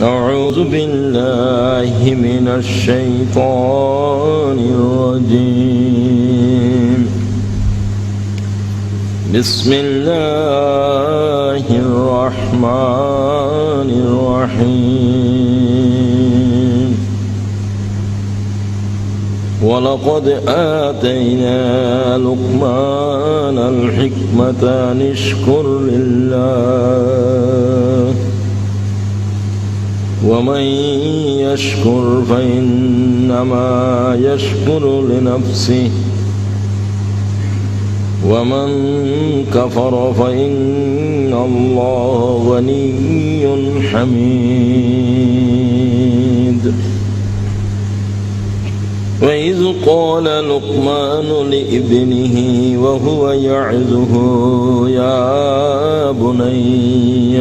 أعوذ بالله من الشيطان الرجيم. بسم الله الرحمن الرحيم. ولقد آتينا لقمان الحكمة أن اشكر لله ومن يشكر فإنما يشكر لنفسه ومن كفر فإن الله غني حميد. وإذ قال لقمان لابنه وهو يعظه يا بني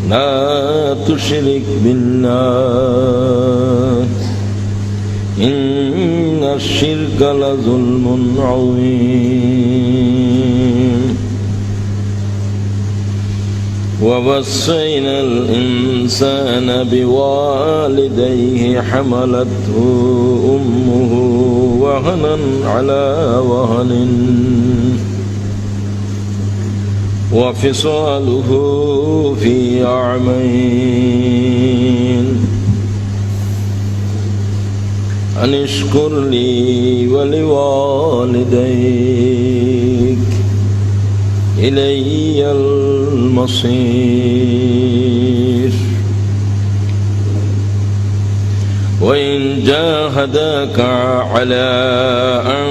لا تشرك بالله إن الشرك لظلم عظيم. ووصينا الإنسان بوالديه حملته أمه وهنا على وهن وفصاله في عامين أن اشكر لي ولوالديك إلي المصير. وإن جاهداك على أن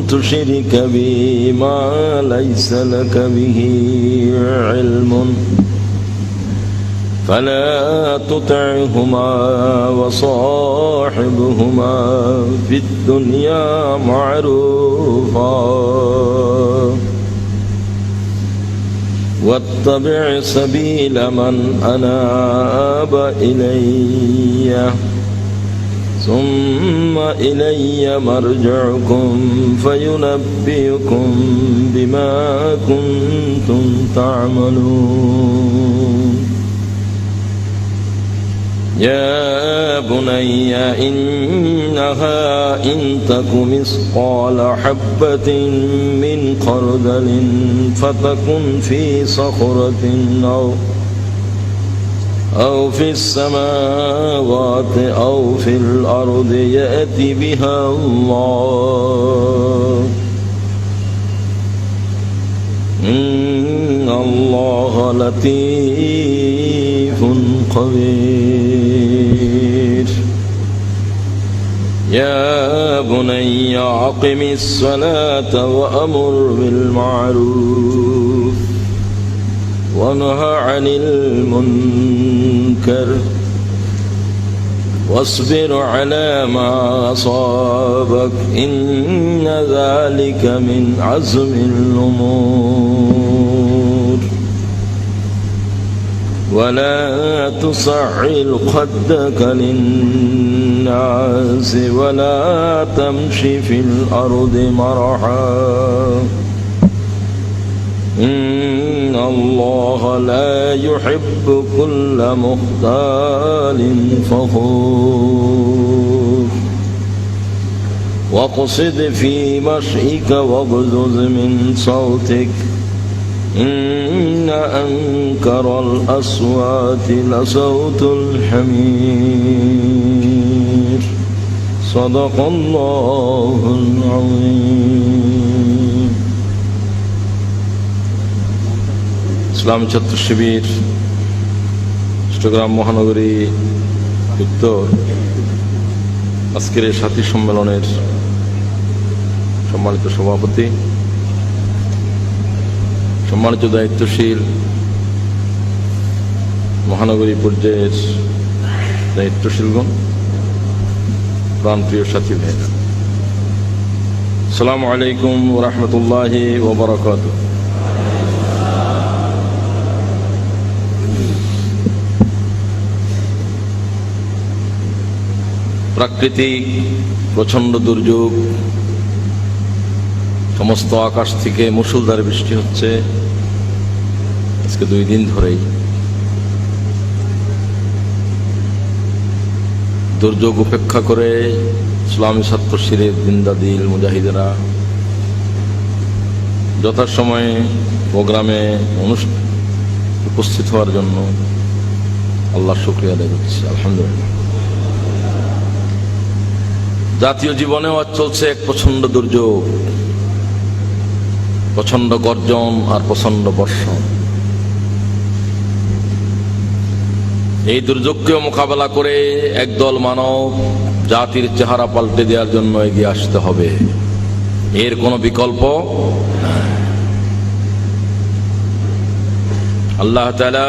تشرك بي ما ليس لك به علم فلا تطعهما وصاحبهما في الدنيا معروفا واتبع سبيل من أناب إلي ثم إلي مرجعكم فينبئكم بما كنتم تعملون. يا بني إنها إن تك مثقال حبة من خردل فتكن في صخرة أو في السماوات أو في الأرض يأتي بها الله إن الله لطيف خبير. يا بني أقم الصلاة وأمر بالمعروف وانهى عن المنكر واصبر على ما أصابك إن ذلك من عزم الأمور. ولا تصعر خدك للناس ولا تمشي في الأرض مرحا إن الله لا يحب كل مختال فخور. واقصد في مشيك واغضض من صوتك إن أنكر الأصوات لصوت الحمير. صدق الله العظيم. ইসলামী ছাত্র শিবির চট্টগ্রাম মহানগরী উত্তর আজকের এই সাথী সম্মেলনের সম্মানিত সভাপতি, সম্মানিত দায়িত্বশীল মহানগরী পর্যায়ের দায়িত্বশীলগণ, প্রাণপ্রিয় সাথী ভাইরা, আসসালামু আলাইকুম ওয়া রাহমাতুল্লাহি ওয়া বারাকাতুহু। প্রাকৃতিক প্রচণ্ড দুর্যোগ, সমস্ত আকাশ থেকে মুষলধারে বৃষ্টি হচ্ছে আজকে 2 দিন ধরেই। দুর্যোগ উপেক্ষা করে ইসলামী ছাত্র শিবির জিন্দাদিল মুজাহিদেরা যথাসময়ে প্রোগ্রামে উপস্থিত হওয়ার জন্য আল্লাহর শুকরিয়া আদায় করছি। আলহামদুলিল্লাহ। জাতীয় জীবনেও আজ চলছে এক প্রচন্ড দুর্যোগ, প্রচন্ড গর্জন আর প্রচন্ড বর্ষণ। এই দুর্যোগকেও মোকাবেলা করে একদল মানব জাতির চেহারা পাল্টে দেওয়ার জন্য এগিয়ে আসতে হবে, এর কোনো বিকল্প নাই। আল্লাহ তাআলা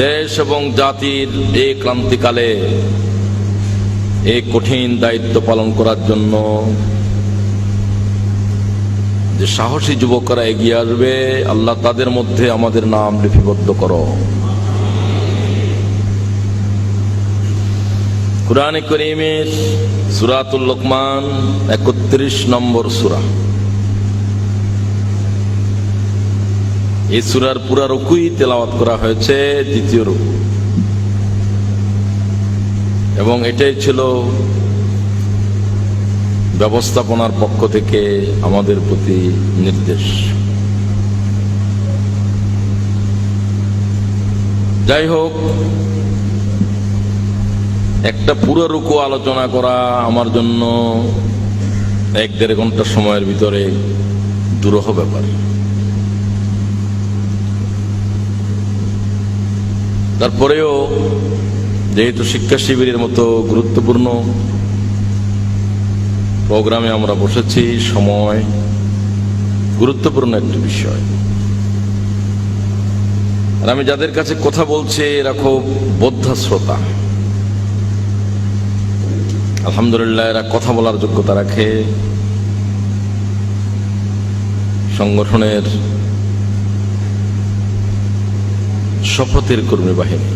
দেশ এবং জাতির এই ক্রান্তিকালে এই কঠিন দায়িত্ব পালন করার জন্য যে সাহসী যুবকরা এগিয়ে আসবে, আল্লাহ তাদের মধ্যে আমাদের নাম লিপিবদ্ধ করো। কুরআনে কারীমের সূরাতুল লোকমান ৩১ নম্বর সূরা। এই সূরার পুরা রুকুই তেলাওয়াত করা হয়েছে, দ্বিতীয় রুকু, এবং এটাই ছিল ব্যবস্থাপনার পক্ষ থেকে আমাদের প্রতি নির্দেশ। যাই হোক, একটা পুরো রুকু আলোচনা করা আমার জন্য ১-১.৫ ঘন্টা সময়ের ভিতরে দুরূহ ব্যাপার। তারপরেও যেহেতু শিক্ষা শিবিরের মতো গুরুত্বপূর্ণ প্রোগ্রামে আমরা বসেছি, সময় গুরুত্বপূর্ণ একটি বিষয়, আর আমি যাদের কাছে কথা বলছি এরা খুব বোদ্ধা শ্রোতা। আলহামদুলিল্লাহ, এরা কথা বলার যোগ্যতা রাখে, সংগঠনের শপথের কর্মী বাহিনী।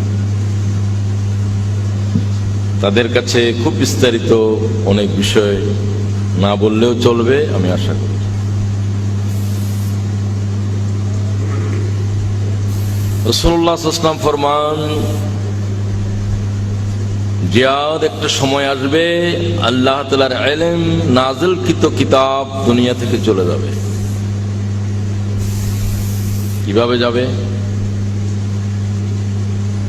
তাদের কাছে খুব বিস্তারিত অনেক বিষয় না বললেও চলবে, আমি আশা করি। রাসূলুল্লাহ সাল্লাল্লাহু আলাইহি ওয়াসাল্লাম ফরমান, জিয়াদ একটা সময় আসবে আল্লাহ তাআলার ইলম নাযিলকৃত কিতাব দুনিয়া থেকে চলে যাবে। কিভাবে যাবে?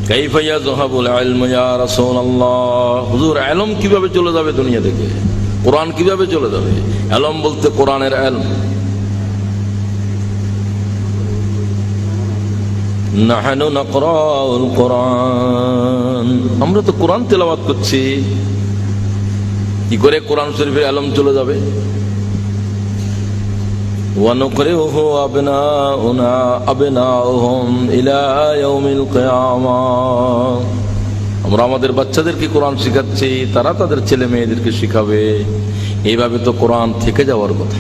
কাইফা ইয়াযহাবুল ইলমু ইয়া রাসূলুল্লাহ, হুজুর ইলম কিভাবে চলে যাবে দুনিয়া থেকে? কোরআন কিভাবে চলে যাবে? ইলম বলতে কোরআনের ইলম। নাহনু নাকরাউল কোরআন, আমরা তো কোরআন তেলাওয়াত করছি, কি করে কোরআন শরীফের ইলম চলে যাবে? ওয়া নুকরিউহু আবনাউনা আবনাউহুম ইলা ইয়াউমিল কিয়ামাহ, আমরা আমাদের বাচ্চাদেরকে কোরআন শেখাচ্ছি, তারা তাদের ছেলে মেয়েদেরকে শিখাবে। এইভাবে তো কোরআন থেকে যাওয়ার কথা।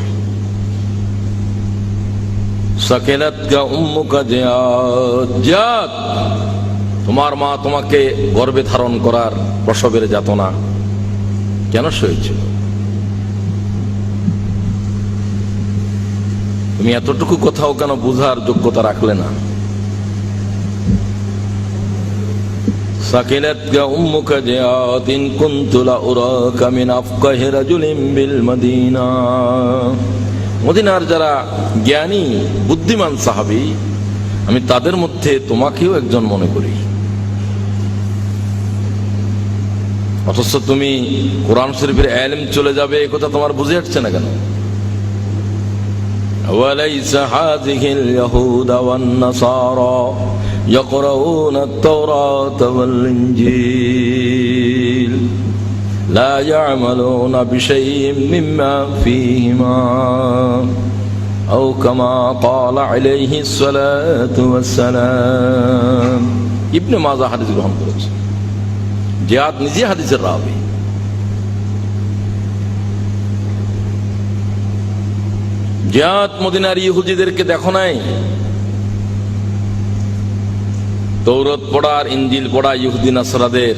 সাকিলাতকা উম্মুকা জিয়াদ, জিয়াদ তোমার মা তোমাকে গর্ভে ধারণ করার প্রসবের যাতনা কেন সয়েছিল? তুমি এতটুকু কথাও কেন বুঝার যোগ্যতা রাখলে না? সাকিলাতকা উম্মুকা জিয়াদ ইন কুনতু লা উরাকা মিন আফকাহি রাজুলিন বিল মদিনা, মদিনার যারা জ্ঞানী বুদ্ধিমান সাহাবী, আমি তাদের মধ্যে তোমাকেও একজন মনে করি। অথচ তুমি কোরআন শরীফের ইলম চলে যাবে, এই কথা তোমার বুঝে আসছে না কেন? ওয়ালাইসা হাযিহিল ইয়াহুদা ওয়ান নাসারা ইয়াকরাউনা আত-তাওরাতা ওয়াল ইনজিল লা ইয়া'মালুনা বিশাইইন মিম্মা ফীহিমা আও কামা ক্বালা আলাইহিস সালাতু ওয়াস সালাম। ইবনে মাজাহ হাদিস গ্রহণ করেছে, জিয়াদ নিজে হাদিসের রাবী। জিয়াদ মদিনার ইহুদিদেরকে দেখো নাই? তৌরাত পড়ার ইনজিল পড়া ইহুদি নাসরাদের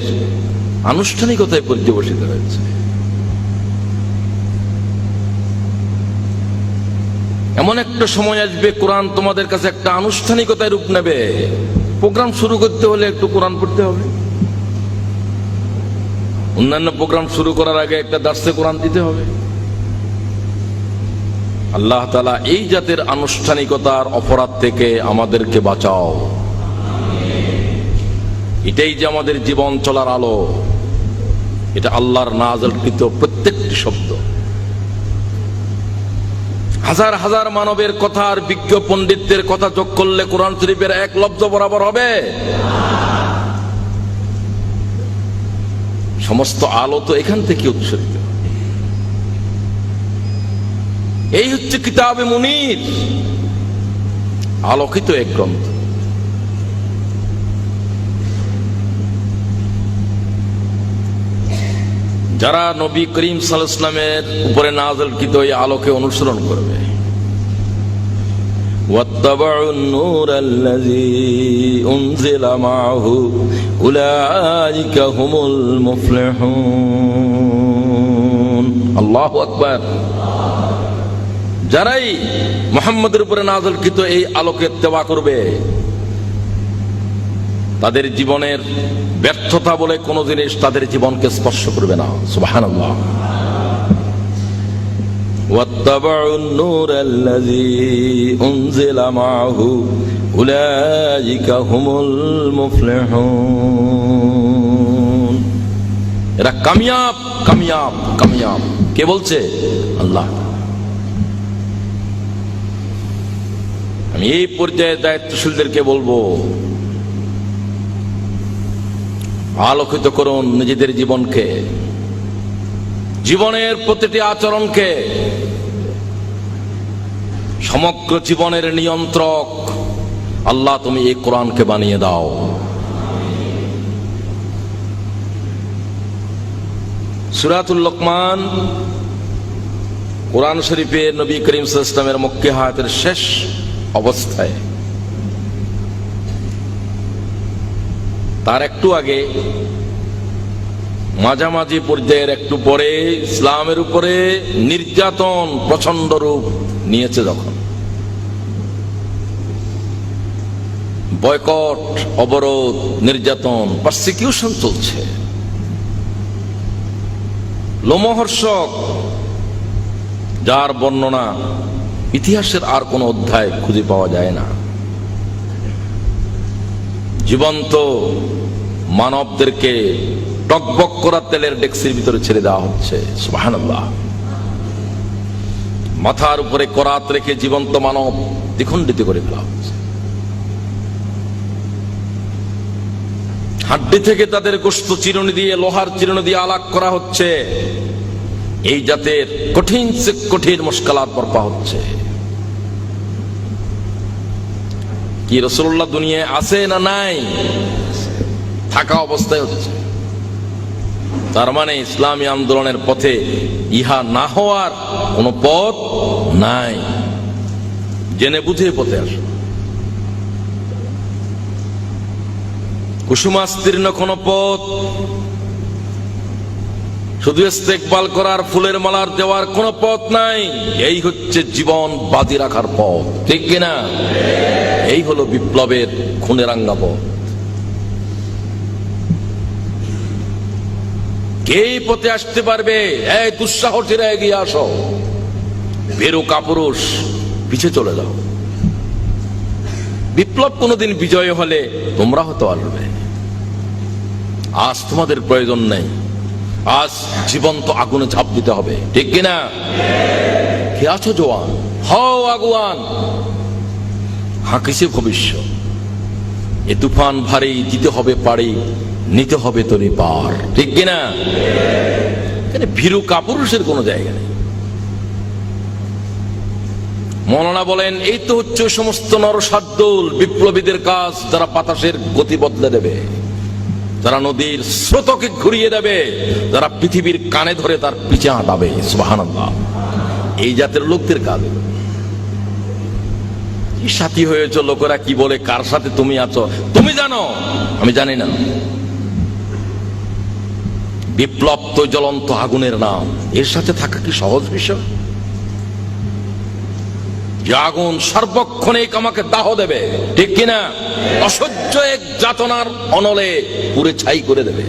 আনুষ্ঠানিকতায় পর্যবসিত হয়েছে। এমন একটা সময় আসবে কোরআন তোমাদের কাছে একটা আনুষ্ঠানিকতায় রূপ নেবে। প্রোগ্রাম শুরু করতে হলে একটু কোরআন পড়তে হবে। অন্যান্য প্রোগ্রাম শুরু করার আগে একটা দার্সে কোরআন দিতে হবে। আল্লাহ তাআলা এই জাতের আনুষ্ঠানিকতার অপরাধ থেকে আমাদেরকে বাঁচাও। এটাই যে আমাদের জীবন চলার আলো, এটা আল্লাহর নাযিলকৃত প্রত্যেকটি শব্দ। হাজার হাজার মানবের কথা আর বিজ্ঞ পণ্ডিতদের কথা যোগ করলে কোরআন শরীফের এক লব্ধ বরাবর হবে? সমস্ত আলো তো এখান থেকে উৎসরিত। এই হচ্ছে কিতাবে মুনির, আলোকিত এক গ্রন্থ। যারা নবী করিম সাল্লাল্লাহু আলাইহি ওয়াসাল্লামের উপরে নাযিলকৃত এই আলোকে অনুসরণ করবে, ওয়াত্তাবাউন নূরাল্লাযী উনজিলা মাআহু উলাইকা হুমুল মুফলিহুন। আল্লাহু আকবার। যারাই মুহাম্মদের উপরে নাযিলকৃত এই আলোকে ইত্তেবা করবে, তাদের জীবনের ব্যর্থতা বলে কোনো জিনিস তাদের জীবনকে স্পর্শ করবে না। সুবহানাল্লাহ। ওয়াত্তাবাউন নূরাল্লাযী উনজিলা মাআহু উলাইকা হুমুল মুফলিহুন। এরা কামিয়াব কামিয়াব কামিয়াব। কে বলছে? আল্লাহ। আমি এই পর্যায়ে দায়িত্বশীলদেরকে বলবো, আলোকিত করুন নিজেদের জীবনকে, জীবনের প্রতিটি আচরণকে। সমগ্র জীবনের নিয়ন্ত্রক আল্লাহ, তুমি এই কোরআনকে বানিয়ে দাও। সূরাতুল লোকমান কোরআন শরীফের নবী করিম সাল্লাল্লাহু আলাইহি ওয়াসাল্লামের মক্কি হায়াতের শেষ অবস্থায়, তার একটু আগে, মাঝামাঝি পর্যায়ের একটু পরে ইসলামের উপরে নির্যাতন প্রচন্ড রূপ নিয়েছে। যখন বয়কট, অবরোধ, নির্যাতন, পারসিকিউশন চলছে, লোমহর্ষক, যার বর্ণনা ইতিহাসের আর কোন অধ্যায় খুঁজে পাওয়া যায় না। জীবন্ত মানবদেরকে টকবক করা তেলের ডেক্সির ভিতরে ছেড়ে দেওয়া হচ্ছে। সুবহানাল্লাহ। মাথার উপরে করাত রেখে জীবন্ত মানব দ্বিখণ্ডিত করে ফেলা হচ্ছে। হাড্ডি থেকে তাদের গোশত চিরুনি দিয়ে, লোহার চিরুনি দিয়ে আলাগ করা হচ্ছে। এই জাতের কঠিন সে কঠিন মুশকিলাত বর্পা হচ্ছে। কি রাসূলুল্লাহ দুনিয়ায় আছে না নাই? থাকা অবস্থায় হচ্ছে। তার মানে ইসলামী আন্দোলনের পথে ইহা না হওয়ার কোন পথ নাই। জেনে বুঝে পথে আসো। কুসুমাস্তীর্ণ কোন পথ, শুধু ইস্তেকবাল করার, ফুলের মালার দেওয়ার কোন পথ নাই। এই হচ্ছে জীবন বাজি রাখার পথ, ঠিক কিনা? এই হলো বিপ্লবের খুনে রাঙ্গা পথ। কে পথে আসতে পারবে? এই দুঃসাহসীরা এগিয়ে আসো, ভীরু কাপুরুষ পিছে চলে যাও। বিপ্লব কোনদিন বিজয় হলে তোমরা হতে পারবে। আজ তোমাদের প্রয়োজন নেই। আজ জীবন্ত আগুনে ঝাঁপ দিতে হবে, ঠিক কিনা? কে আছো জওয়ান? হও আগুয়ান। হাকিসে ভবিষ্যৎ। এ তুফান ভারী, দিতে হবে পাড়ি, নিতে হবে তরি পার, ঠিক কিনা? এখানে ভীরু কাপুরুষের কোনো জায়গা নেই। মৌলানা বলেন, এই তো হচ্ছে সমস্ত নরসাদ্দুল বিপ্লবীদের কাজ, যারা বাতাসের গতি বদলে দেবে, যারা নদীর স্রোতকে ঘুরিয়ে দেবে, যারা পৃথিবীর কানে ধরে তার পিছে হাঁটাবে। সুবহানাল্লাহ। এই জাতের লোকদের কাজ। কি সাথী হয়েছ, লোকেরা কি বলে, কার সাথে তুমি আছো তুমি জানো, আমি জানি না। বিপ্লব তো জ্বলন্ত আগুনের নাম, এর সাথে থাকা কি সহজ বিষয়? যে আগুন সর্বক্ষণিক আমাকে দাহ দেবে, ঠিক কিনা? অসহ্য এক যাতনার অনলে পুরে ছাই করে দেবে।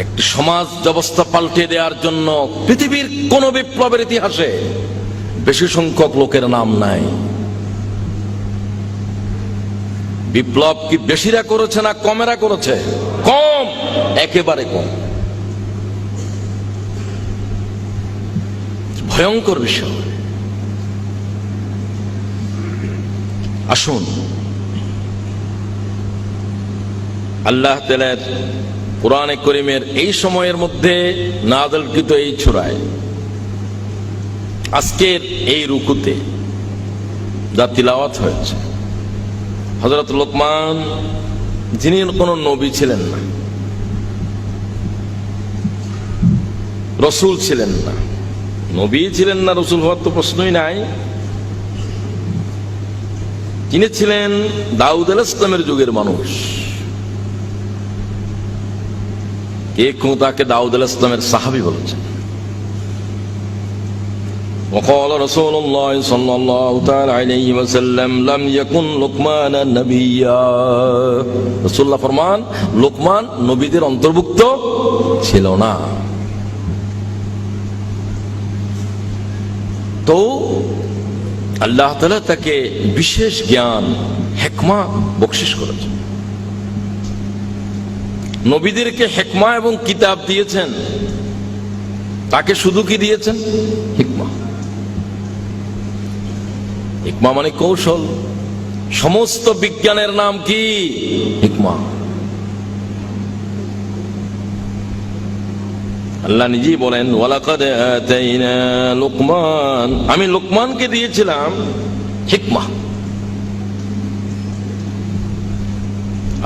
একটি সমাজ ব্যবস্থা পাল্টে দেওয়ার জন্য পৃথিবীর কোন বিপ্লবের ইতিহাসে বেশি সংখ্যক লোকের নাম নাই। বিপ্লব কি বেশিরা করেছে না কমেরা করেছে? কম, একেবারে কম। ভয়ঙ্কর বিষয়। আসুন আল্লাহ তাআলার কোরআনে কারীমের এই সময়ের মধ্যে নাযিলকৃত এই সূরায় আজকের এই রুকুতে যা তিলাওয়াত হয়েছে, হযরত লোকমান যিনি কোনো নবী ছিলেন না, রাসূল ছিলেন না, নবী ছিলেন না, রাসূল হওয়ার তো প্রশ্নই নাই। তিনি ছিলেন দাউদ আলাইহিস সালামের যুগের মানুষ। কেউ তাকে দাউদ আলাইহিস সালামের সাহাবী বলেছেন। وقال رسول الله صلى الله تعالى عليه وسلم لم يكن لقمان نبيا। রাসূলুল্লাহ ফরমান, লোকমান নবীদের অন্তর্ভুক্ত ছিল না। তো আল্লাহ তাআলা তাকে বিশেষ জ্ঞান, হিকমা বকশিশ করেছেন। নবীদেরকে হিকমা এবং কিতাব দিয়েছেন, তাকে শুধু কি দিয়েছেন? হিকমা। হিকমা মানে কৌশল। সমস্ত বিজ্ঞানের নাম কি? হিকমা। আল্লাহ নিজেই বলেন, ওয়ালাকাদ আতাইনা লুকমান, আমি লোকমানকে দিয়েছিলাম হিকমা।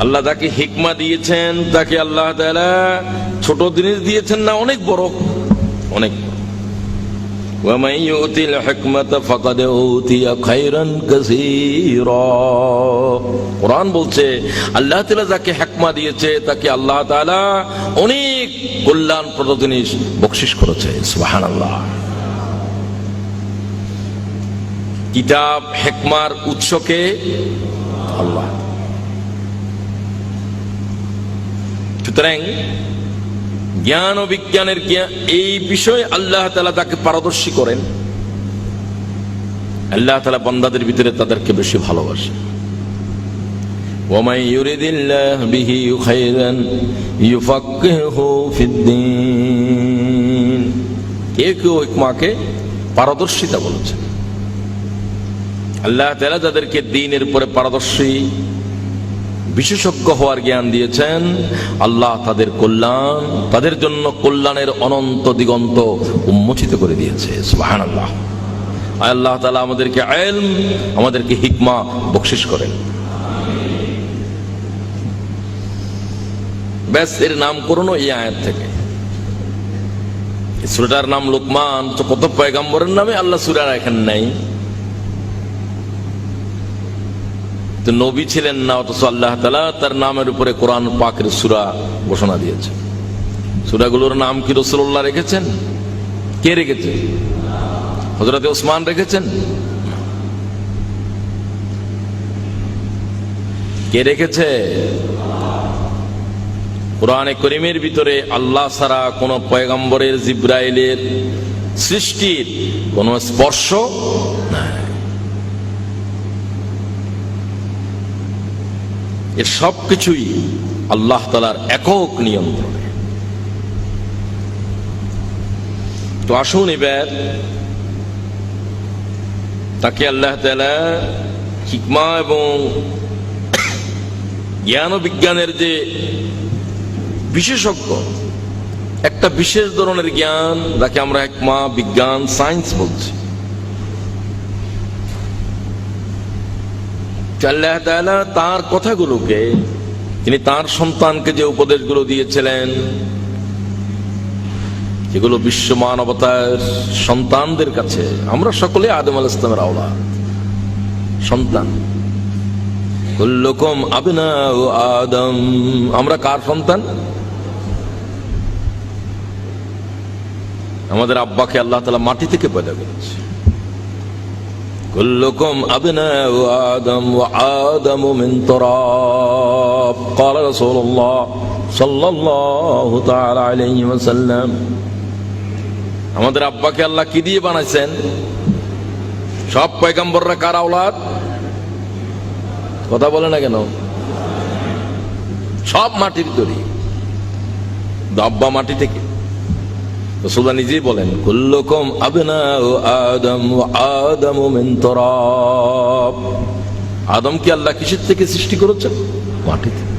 আল্লাহ তাকে হিকমা দিয়েছেন, তাকে আল্লাহ তাআলা ছোট জিনিস দিয়েছেন না, অনেক বড়, অনেক। ওয়া মান ইউতিল হিকমাতা ফাকাদ উতিয়া খায়রান কাসীরা। কোরআন বলছে আল্লাহ তাআলা যাকে হিকমা দিয়েছে তাকে আল্লাহ তাআলা অনেক কল্যাণপ্রদ জিনিস বকশিশ করেছে। সুবহানাল্লাহ। কিতাব হিকমার উৎসকে আল্লাহ। সুতরাং জ্ঞান ও বিজ্ঞানের এই বিষয়ে আল্লাহ তাআলা তাকে পারদর্শী করেন। আল্লাহ তাআলা বান্দাদের ভিতরে তাদেরকে বেশি ভালোবাসেন। ওয়ামান ইউরিদিল্লাহু বিহি খায়রান ইউফাক্কিহু ফিদ্দীন। কেউ হিকমাকে পারদর্শিতা বলেছেন। আল্লাহ তাআলা যাদেরকে দ্বীনের উপরে পারদর্শী, বিশেষজ্ঞ হওয়ার জ্ঞান দিয়েছেন, আল্লাহ তাদের কল্যাণ, তাদের জন্য কল্যাণের অনন্ত দিগন্ত উন্মোচিত করে দিয়েছে। সুবহানাল্লাহ। আল্লাহ তাআলা আমাদেরকে ইলম, আমাদেরকে হিকমা বকশিশ করেন। ব্যাস, এর নামকরণও এই আয়াত থেকে। সূরাটার নাম লোকমান, তো কত পয়গম্বরের নামে আল্লাহ সূরা রাখেন নাই। তো নবী ছিলেন না, অথচ আল্লাহ তাআলা তার নামের উপরে কোরআন পাকের সূরা ঘোষণা দিয়েছেন। সূরাগুলোর নাম কি রাসূলুল্লাহ রেখেছেন? কে রেখেছেন? হযরত ওসমান রেখেছেন? কে রেখেছে? কোরআনে কারীমের ভিতরে আল্লাহ ছাড়া কোন পয়গম্বরের, জিবরাইলের, সৃষ্টির কোন স্পর্শ নাই। এর সবকিছুই আল্লাহ তাআলার একক নিয়ন্ত্রণে। তো আসুন এবার তাকে আল্লাহ তাআলা হিকমা এবং জ্ঞান ও বিজ্ঞানের যে বিশেষজ্ঞ, একটা বিশেষ ধরনের জ্ঞান যাকে আমরা হিকমা, বিজ্ঞান, সায়েন্স বলছি, আল্লাহ তাআলা তার কথাগুলোকে, তিনি তার সন্তানকে যে উপদেশগুলো দিয়েছিলেন, যেগুলো বিশ্ব মানবতার সন্তানদের কাছে, আমরা সকলে আদম আলাইহিস সালামের আওলাদ, সন্তান। কুল্লুকুম আবনাউ আদম, আমরা কার সন্তান? আমাদের আব্বাকে আল্লাহ তাআলা মাটি থেকে পয়দা করেছে। কুল্লুকুম আবনাউ আদম ওয়া আদামু মিন তুরাব ক্বালা রাসূলুল্লাহ সাল্লাল্লাহু তাআলা আলাইহি ওয়াসাল্লাম। আমাদের আব্বাকে আল্লাহ কি দিয়ে বানাইছেন? সব পয়গম্বররা কার আওলাদ? কথা বলে না কেন? সব মাটির তৈরি, আব্বা মাটি থেকে। রাসূলুল্লাহ নিজেই বলেন কুল্লুকুম আবনাউ আদম ওয়া আদামু মিন তুরাব। আদমকে আল্লাহ কিসের থেকে সৃষ্টি করেছেন? মাটি থেকে।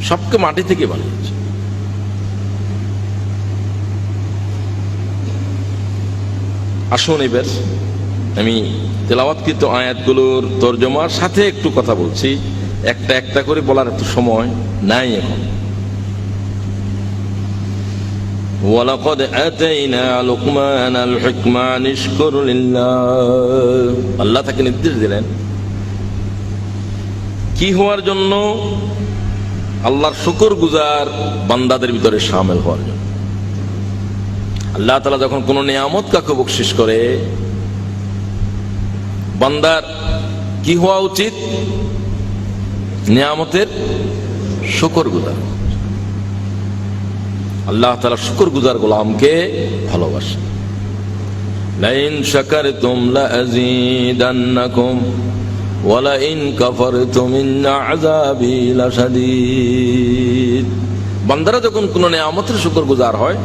সবকে মাটি থেকে বানিয়েছে। আসুন এবার আমি তেলাওয়াতকৃত আয়াতগুলোর তরজমার সাথে একটু কথা বলছি। একটা একটা করে বলার এত সময় নাই এখন। ওয়ালাকাদ আতাইনা লুকমানাল হিকমা নিশকুর লিল্লাহ। আল্লাহ তাকে নির্দেশ দিলেন কি হওয়ার জন্য? আল্লাহর শুকরগুজার বান্দাদের ভিতরে শামিল হওয়ার জন্য। আল্লাহ তাআলা যখন কোন নিয়ামত কাকে বকশিশ করে, বান্দার কি হওয়া উচিত? নিয়ামতের শুকরগুজার। আল্লাহ তাআলা শুকরগুজার গোলামকে ভালোবাসেন। লাইন শাকারতুম লাযীদান্নাকুম ওয়া লাইন কাফারতুম ইন্না আযাবি লাশাদীদ। বান্দারা যখন কোন নিয়ামতের শুকরগুজার হয়,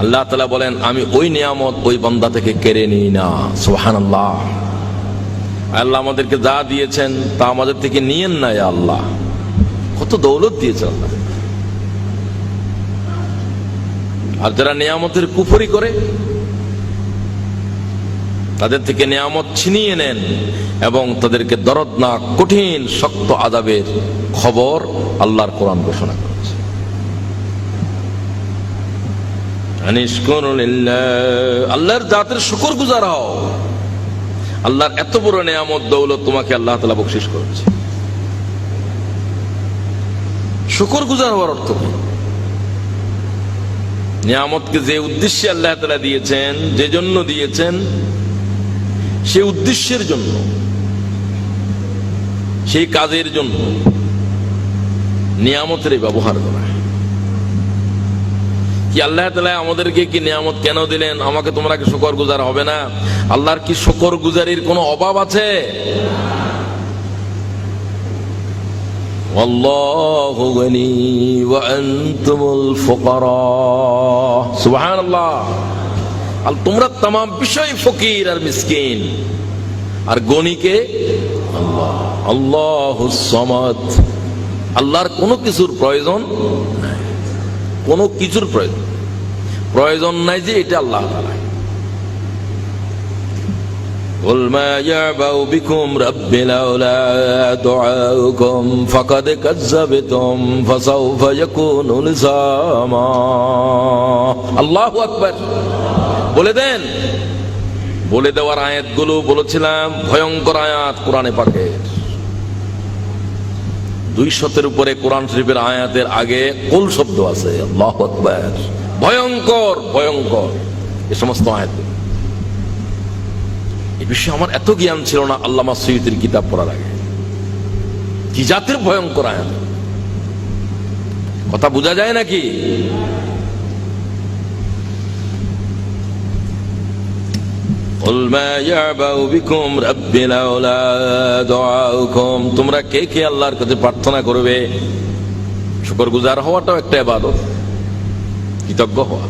আল্লাহ তাআলা বলেন আমি ওই নিয়ামত ওই বান্দা থেকে কেড়ে নিই না। সুবহানাল্লাহ। আল্লাহ আমাদেরকে যা দিয়েছেন তা আমাদের থেকে নিয়েন না। ইয়া আল্লাহ, কত দৌলত দিয়েছেন আল্লাহ। আর যারা নিয়ামতের কুফরি করে তাদের থেকে নিয়ামত ছিনিয়ে নেন এবং তাদেরকে দরদনাক কঠিন শক্ত আযাবের খবর আল্লাহর কোরআন ঘোষণা করেছে। আল্লাহর জাতের শুকরগুজার হও। আল্লাহর এত বড় নিয়ামত দৌলত তোমাকে আল্লাহ তাআলা বকশিশ করেছে। শুকরগুজার হওয়ার অর্থ কি? নিয়ামতকে যে উদ্দেশ্যে আল্লাহ তাআলা দিয়েছেন, যে জন্য দিয়েছেন, সেই উদ্দেশ্যের জন্য, সেই কাজের জন্য নিয়ামতের ব্যবহার করা। কি আল্লাহ তাআলা আমাদেরকে কি নিয়ামত কেন দিলেন? আমাকে তোমরা কি শুকরগুজার হবে না? আল্লাহর কি শুকরগুজারির কোনো অভাব আছে? আল্লাহু গনি ওয়া আনতুমুল ফুকারা। সুবহানাল্লাহ। আর তোমরা तमाम বিষয় ফকির আর মিসকিন। আর গনিকে আল্লাহ। আল্লাহুস সামাদ। আল্লাহর কোনো কিছুর প্রয়োজন নাই, কোনো কিছুর প্রয়োজন নাই যে এটা আল্লাহ তাআলা। قل ما يعبأ بكم ربي لولا دعاؤكم فقد كذبتم فسوف يكون لزاما। আল্লাহু আকবার। বলে দেন। বলে দেওয়ার আয়াতগুলো বলেছিলাম ভয়ঙ্কর আয়াত কোরআনে পাকের। 200-এর উপরে কোরআন শরীফের আয়াতের আগে কুল শব্দ আছে। আল্লাহু আকবার। ভয়ঙ্কর ভয়ঙ্কর এই সমস্ত আয়াত। এই বিষয়ে আমার এত জ্ঞান ছিল না আল্লামা সৈয়দীর কিতাব পড়ার আগে। কি জাতের ভয়ঙ্কর আয়াত! কথা বোঝা যায় নাকি? قل ما يعبأ بكم ربي لولا دعاؤكم। তোমরা কে কে আল্লাহর কাছে প্রার্থনা করবে? শুকরগুজার হওয়াটাও একটা ইবাদত, কৃতজ্ঞ হওয়া।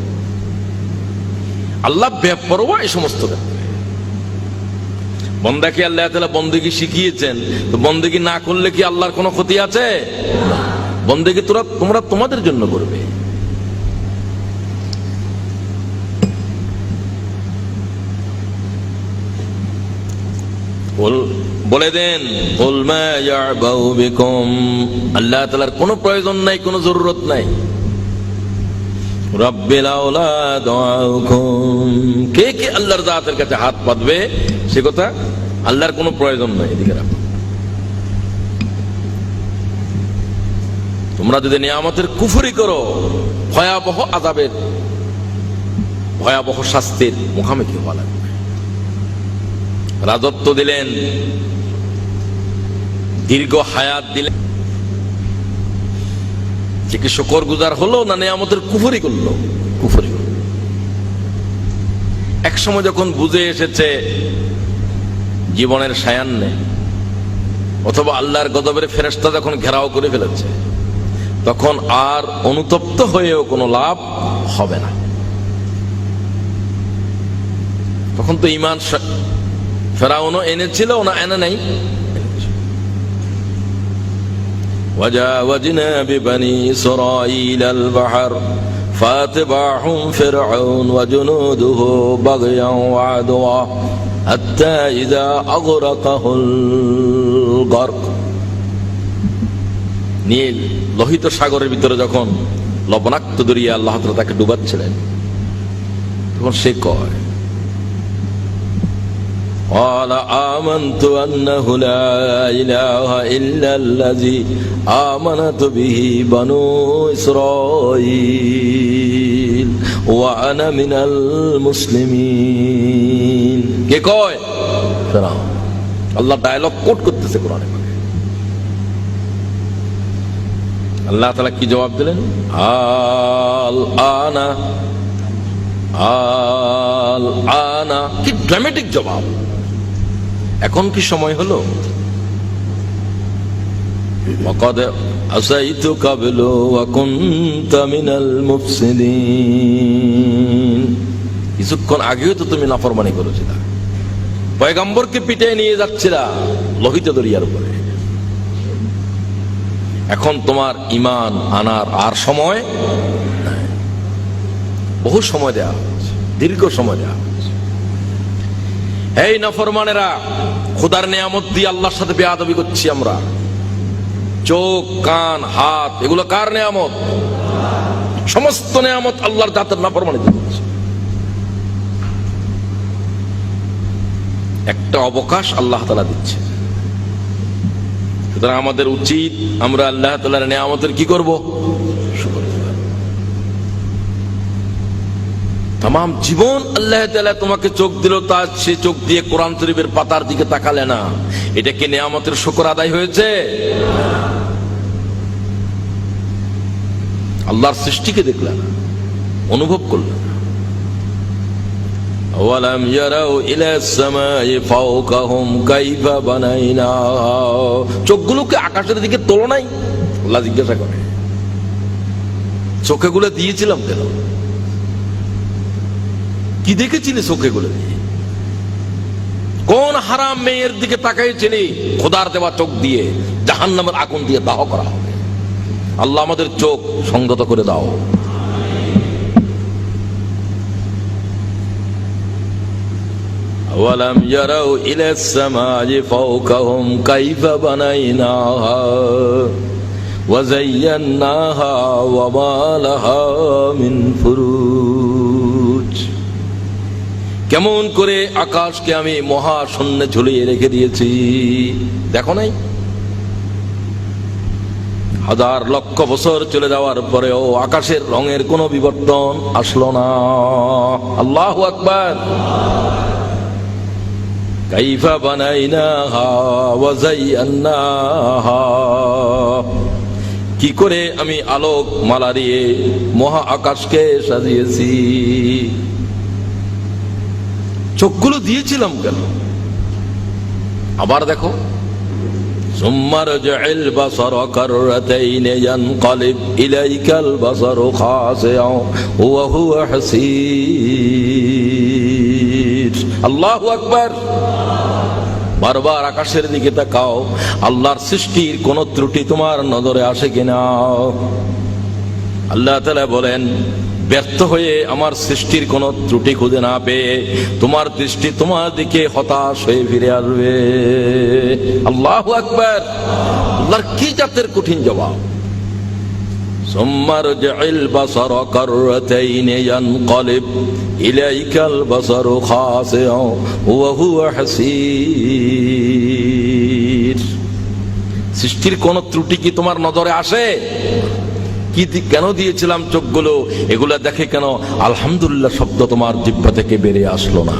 আল্লাহ বেপরোয়া এই সমস্ত ক্ষেত্রে। বান্দাকে আল্লাহ তাআলা বন্দেগী শিখিয়েছেন, তো বন্দেগী না করলে কি আল্লাহর কোনো ক্ষতি আছে? বন্দেগী তোমরা তোমাদের জন্য করবে। বলে দেন কুল মা ইয়াবাউ বিকুম। আল্লাহ তাআলার কোনো প্রয়োজন নাই, কোনো জরুরত নাই। রাব্বি লাউলা দুআউকুম। কে কে আল্লাহর জাতের কাছে হাত পাতবে সে কথা আল্লাহর কোনো প্রয়োজন নাই। এদিকে রাখো। তোমরা যদি নিয়ামতের কুফরি করো ভয়াবহ আযাবের ভয়াবহ শাস্তির মুখোমুখি হওয়া লাগবে। রাজত্ব দিলেন, দীর্ঘ হায়াত দিলেন, যে কি শুকর গুজার হলো না নেয়ামতের কুফরি করলো? কুফরি করলো। এক সময় যখন বুঝে এসেছে জীবনের সায়ান্নে অথবা আল্লাহর গজবের ফেরেশতা যখন ঘেরাও করে ফেলেছে, তখন আর অনুতপ্ত হয়েও কোনো লাভ হবে না। তখন তো ঈমান ফেরাউনও এনেছিল, না এনে নাই? وجاوزنا ببني إسرائيل البحر فاتبعهم فرعون وجنوده بغيا وعدوا حتى إذا أغرقه الغرق। নীল লোহিত সাগরের ভিতরে যখন লবণাক্ত দরিয়া আল্লাহ তাআলা তাকে ডুবাচ্ছিলেন, তখন সে কয় قال آمنت أنه لا إله إلا الذي آمنت به بنو إسرائيل وأنا من المسلمين। কে কয়? ফেরাউন। আল্লাহ ডায়লগ কোট করতেছে কোরআনে। আল্লাহ তাআলা কি জবাব দিলেন? আল আনা। কি ড্রামেটিক জবাব! এখন কি সময় হলো? ওয়াকাদ আসাইতু ক্বাবলু ওয়া কুনতা মিনাল মুফসিদিন। কিছুক্ষণ আগেও তো তুমি নাফরমানি করেছিলে, পয়গম্বরকে পিটিয়ে নিয়ে যাচ্ছিলা লোহিত দরিয়ার উপরে। এখন তোমার ঈমান আনার আর সময় নাই। বহু সময় দেয়া হয়েছে, দীর্ঘ সময় দেয়া হয়েছে। এই নাফরমানেরা, খোদার নিয়ামত দিয়ে আল্লাহর সাথে বেয়াদবি করছি আমরা। চোখ, কান, হাত, এগুলো কার নিয়ামত? সমস্ত নিয়ামত আল্লাহর জাতের নাফরমানি করছি। একটা অবকাশ আল্লাহ তাআলা দিচ্ছে। সুতরাং আমাদের উচিত আমরা আল্লাহ তাআলার নিয়ামতের কি করব? শুকর। তামাম জীবন আল্লাহ তাআলা তোমাকে চোখ দিল, তা সে চোখ দিয়ে কোরআন শরীফের পাতার দিকে তাকালে না। এটা কি নিয়ামতের শুকর আদায় হয়েছে? আল্লাহর সৃষ্টিকে দেখলে না, অনুভব করলে না। ওয়ালাম ইয়ারাউ ইলাস সামাই ফাওকাহুম কাইফা বানাইনাহা। চোখগুলোকে আকাশের দিকে তোলো নাই? আল্লাহ জিজ্ঞাসা করে, চোখগুলো দিয়েছিলাম কেন? কি দেখেছিলি চোখগুলো দিয়ে? কোন হারাম মেয়ের দিকে তাকাইছিলি? খোদার দেওয়া চোখ দিয়ে জাহান্নামের আগুন দিয়ে দাহ করা হবে। আল্লাহ আমাদের চোখ সংযত করে দাও। ওয়ালাম ইয়ারাউ ইলাস সামাই ফাওকাহুম কাইফা বানাইনাহা ওয়া যায়্যানাহা ওয়া মা লাহা মিন ফুরুজ। কেমন করে আকাশকে আমি মহাশূন্যে ঝুলিয়ে রেখে দিয়েছি, দেখো নাই? হাজার লক্ষ বছর চলে যাওয়ার পরেও আকাশের রঙের কোনো বিবর্তন আসলো না। আল্লাহু আকবার। কাইফা বানাইনাহা ওয়া যায়্যানাহা। কি করে আমি আলোক মালা দিয়ে মহা আকাশকে সাজিয়েছি। চোখগুলো দিয়েছিলাম কেন? আবার দেখো, সুম্মা রাজআল বাসারা কাররাতাইন ইয়ানকালিব ইলাইকাল বাসারু খাসিআ ওয়া হুয়া হাসীর। আল্লাহু আকবার। বারবার আকাশের দিকে তাকাও, আল্লাহর সৃষ্টির কোন ত্রুটি তোমার নজরে আসে কিনা। আল্লাহ তাআলা বলেন, ব্যর্থ হয়ে আমার সৃষ্টির কোন ত্রুটি খুঁজে না পেয়ে তোমার দৃষ্টি তোমার দিকে হতাশ হয়ে ফিরে আসবে। আল্লাহু আকবার। আল্লাহর কি জাতের কঠিন জবাব। সুম্মা রাজআল বাসারা কাররাতাইন ইয়ানকালিব ইলাইকাল বাসারু খাসিআ ওয়া হুয়া হাসীর। সৃষ্টির কোন ত্রুটি কি তোমার নজরে আসে? কেন দিয়েছিলাম চোখগুলো, এগুলা দেখে কেন আলহামদুলিল্লাহ শব্দ তোমার জিহ্বা থেকে বেরিয়ে আসলো না?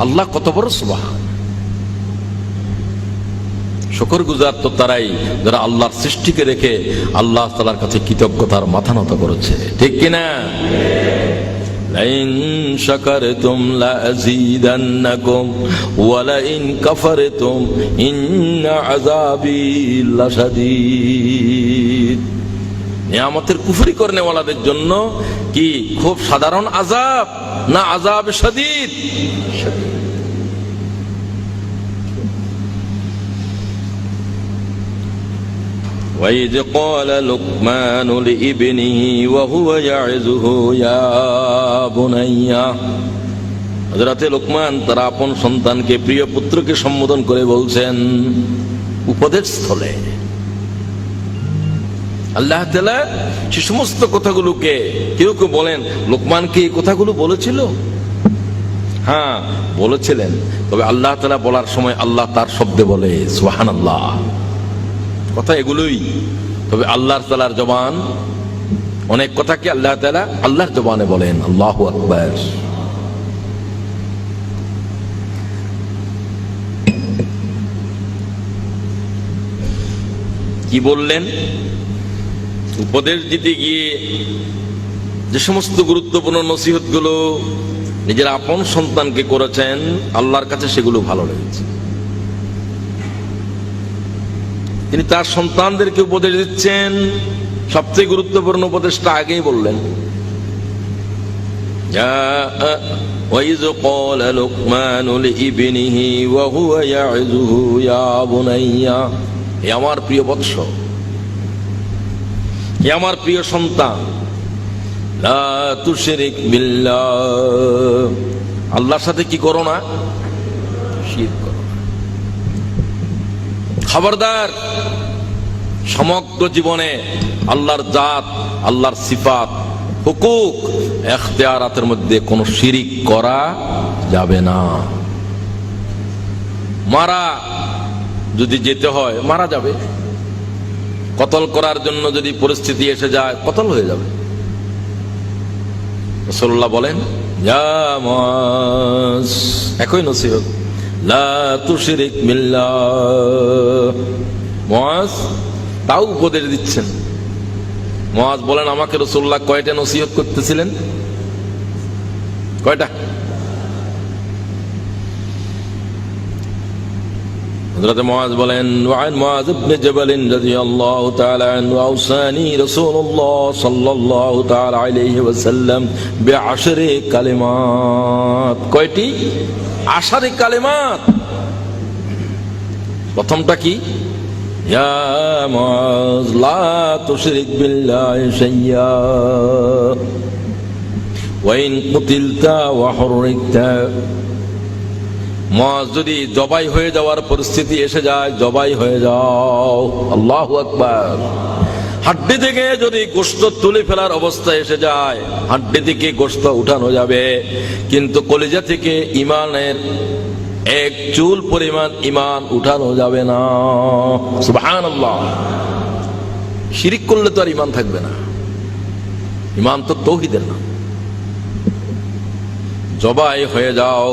আল্লাহ কত বড় সুবহান। শুকরগুজার তো তারাই যারা আল্লাহর সৃষ্টিকে রেখে আল্লাহ তাআলার কাছে কৃতজ্ঞতার মাথা নত করেছে, ঠিক কিনা? লাইন শাকারতুম লাযীদান্নাকুম ওয়া লাইন কাফারতুম ইন্না আযাবী লাশাদীদ। নিয়ামতের কুফরি করনেওয়ালাদের জন্য কি খুব সাধারণ আযাব, না আযাব শাদীদ? وَإِذْ قَالَ لُقْمَانُ لِابْنِهِ وَهُوَ يَعِظُهُ يَا بُنَيَّ। হযরতে লোকমান তার আপন সন্তানকে, প্রিয় পুত্রকে সম্বোধন করে বলছেন উপদেশ স্থলে। আল্লাহ তাআলা সে সমস্ত কথাগুলোকে, কেউ কেউ বলেন লোকমানকে এই কথাগুলো বলেছিল, হ্যাঁ বলেছিলেন, তবে আল্লাহ তাআলা বলার সময় আল্লাহ তার শব্দে বলে সুবহানাল্লাহ। কথা এগুলোই, তবে আল্লাহ তাআলার জবান অনেক কথাকে আল্লাহ তাআলা আল্লাহর জবানে বলেন আল্লাহু আকবার। কি বললেন? উপদেশ দিতে গিয়ে যে সমস্ত গুরুত্বপূর্ণ নসিহতগুলো নিজের আপন সন্তানকে করেছেন, আল্লাহর কাছে সেগুলো ভালো লেগেছে। তিনি তার সন্তানদেরকে উপদেশ দিচ্ছেন, সবচেয়ে গুরুত্বপূর্ণ উপদেশটা আগেই বললেন। وَإِذْ قَالَ لُقْمَانُ لِابْنِهِ وَهُوَ يَعِظُهُ يَا بُنَيَّ। হে আমার প্রিয় বৎস, হে আমার প্রিয় সন্তান, লা তুশরিক বিল্লাহ, আল্লাহর সাথে কি করো না? শিরক করো না। খবরদার, সমগ্র জীবনে আল্লাহর জাত, আল্লাহর সিফাত, হুকুক, ইখতিয়ারাতের মধ্যে কোনো শিরিক করা যাবে না। মারা যদি যেতে হয় মারা যাবে, কতল করার জন্য যদি পরিস্থিতি এসে যায় কতল হয়ে যাবে। রাসূলুল্লাহ বলেন ইয়া মুআজ, একই নসিহত, লা তুশরিক বিল্লাহ। মুআজ তাও উপদেশ দিচ্ছেন। মুআজ বলেন আমাকে রাসূলুল্লাহ কয়টা নসিহত করতেছিলেন? কয়টা? হযরত মুআজ বলেন ওয়ান মুআজ ইবনে জাবাল রাদিয়াল্লাহু তাআলা আনহু আওসানি রাসূলুল্লাহ সাল্লাল্লাহু তাআলা আলাইহি ওয়াসাল্লাম বিআশরি কালিমাত। কয়টি? 10 কালিমাত। প্রথমটা কি? ইয়া মুআজ লা তুশরিক বিল্লাহি শাইয়্যা ওয়া ইন কুতিলতা ওয়া হুররিকতা। মুআজ যদি জবাই হয়ে যাওয়ার পরিস্থিতি এসে যায়, জবাই হয়ে যাও। আল্লাহু আকবার। হাড্ডি থেকে যদি গোশত তুলে ফেলার অবস্থা এসে যায়, হাড্ডি থেকে গোশত উঠানো যাবে, কিন্তু কলিজা থেকে ইমানের এক চুল পরিমাণ ইমান উঠানো যাবে না। সুবহানাল্লাহ। শিরিক করলে তো আর ইমান থাকবে না। ইমান তো তাওহীদের নাম। জবাই হয়ে যাও,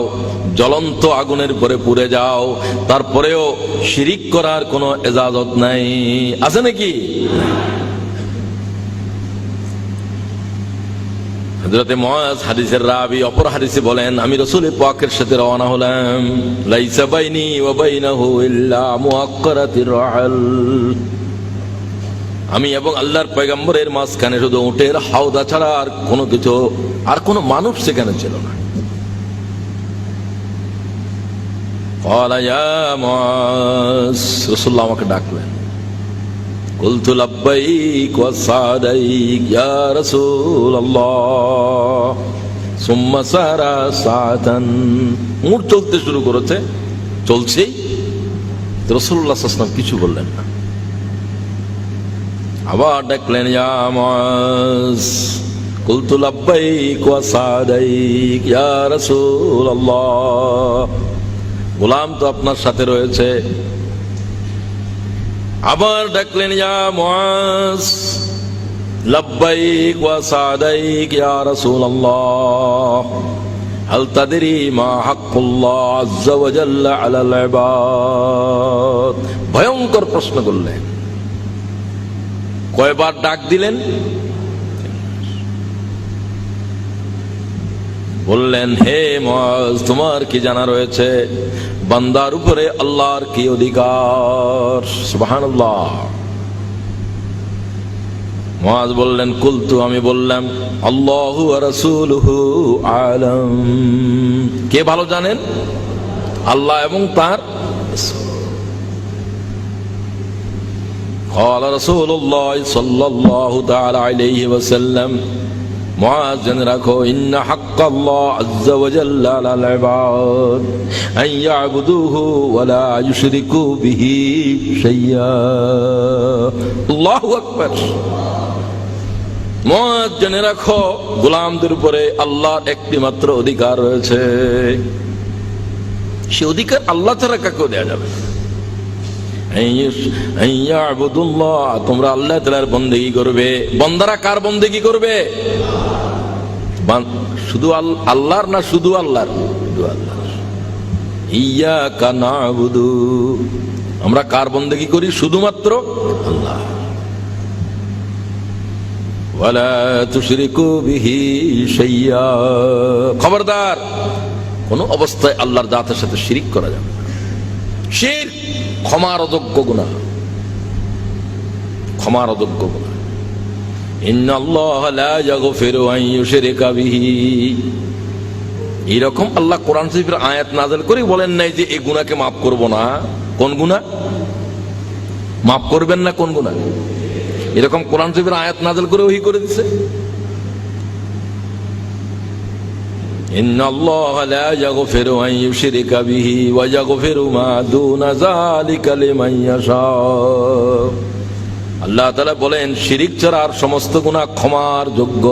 জ্বলন্ত আগুনের পরে পুড়ে যাও, তারপরেও শিরিক করার কোনো ইজাজত নাই, আছে নাকি? হযরত মুআজ হাদিসের রাবি অপর হাদিসে বলেন আমি রাসূল পাকের সাথে রওনা হলাম, লাইসা বাইনি ওয়া বাইনাহু ইল্লা মুআক্কারাতির রাহল। আমি এবং আল্লাহর পয়গম্বরের মাঝখানে শুধু উটের হাওদা ছাড়া আর কোনো কিছু, আর কোনো মানুষ সেখানে ছিল না। قال يا معاذ, রাসূলুল্লাহ আমাকে ডাকলেন। কুলতু লাব্বাইক ওয়া সাদাইক ইয়া রাসূলুল্লাহ। সুম্মা সারা সাআতান। উট চলতে শুরু করেছে, চলছেই রাসূলুল্লাহ সাল্লাল্লাহু আলাইহি ওয়াসাল্লাম কিছু বললেন না। আবার ডাকলেন ইয়া মুআজ। কুলতু লাব্বাইক ওয়া সাদাইক ইয়া রাসূলুল্লাহ। গোলাম তো আপনার সাথে রয়েছে। আবার ডাকলেন ইয়া মুআজ। লব্বাইক ওয়া সাদাইক ইয়া রাসূলুল্লাহ, হাল তাদরি মা হাক্কুল্লাহ আযজা ওয়া জাল্লা আলাল ইবাদ। ভয়ঙ্কর প্রশ্ন করলেন। কয়বার ডাক দিলেন? বললেন, হে মুআজ, তোমার কি জানা রয়েছে বান্দার উপরে আল্লাহর কি অধিকার? সুবহানাল্লাহ। মুআজ বললেন, কুলতু, আমি বললাম, আল্লাহু ওয়া রাসূলুহু আলাম। কে ভালো জানেন? আল্লাহ এবং তার রাসূল। قال رسول الله صلى الله تعالى عليه وسلم, মুআজ জেনে রাখো, ইন্না হাক্কাল্লাহ আযজা ওয়া জাল্লা আলাল ইবাদ আন ইয়াবুদুহু ওয়া লা ইউশরিকু বিহি শাইয়্যা। আল্লাহু আকবার। মুআজ জেনে রাখো, গোলামদের উপরে আল্লাহর একটি মাত্র অধিকার রয়েছে। সে অধিকার আল্লাহ ছাড়া কাকেও দেয়া যাবে না। তোমরা আল্লাহ তাআলার বন্দেগী করবে। বান্দারা কার বন্দেগী করবে? শুধু আল্লাহর না শুধু আল্লাহর? শুধু আল্লাহর। ইয়্যাকা না'বুদু, আমরা কার বন্দেগী করি? শুধুমাত্র আল্লাহ। ওয়ালা তুশরিকু বিহি শাইয়্যা, খবরদার কোন অবস্থায় আল্লাহর জাতের সাথে শিরিক করা যাবে না। শিরক ক্ষমার অযোগ্য গুনাহ, ক্ষমার অযোগ্য গুনাহ। ইন্নাল্লাহা লা ইয়াগফিরু আন ইউশরিকা বিহি। এরকম আল্লাহ কোরআন শরীফের আয়াত নাযিল করে বলেন নাই যে এই গুনাহকে মাফ করব না। কোন গুনাহ মাফ করবেন না? কোন গুনাহ? এরকম কোরআন শরীফের আয়াত নাযিল করে ওহী করে দিয়েছে। ইন্নাল্লাহা লা ইয়াগফিরু আন ইউশরিকা বিহি ওয়া ইয়াগফিরু মা দুনা যালিকা লিমান ইয়াশা। আল্লাহ তাআলা বলেন, শিরিক ছাড়া আর সমস্ত গুনাহ ক্ষমার যোগ্য।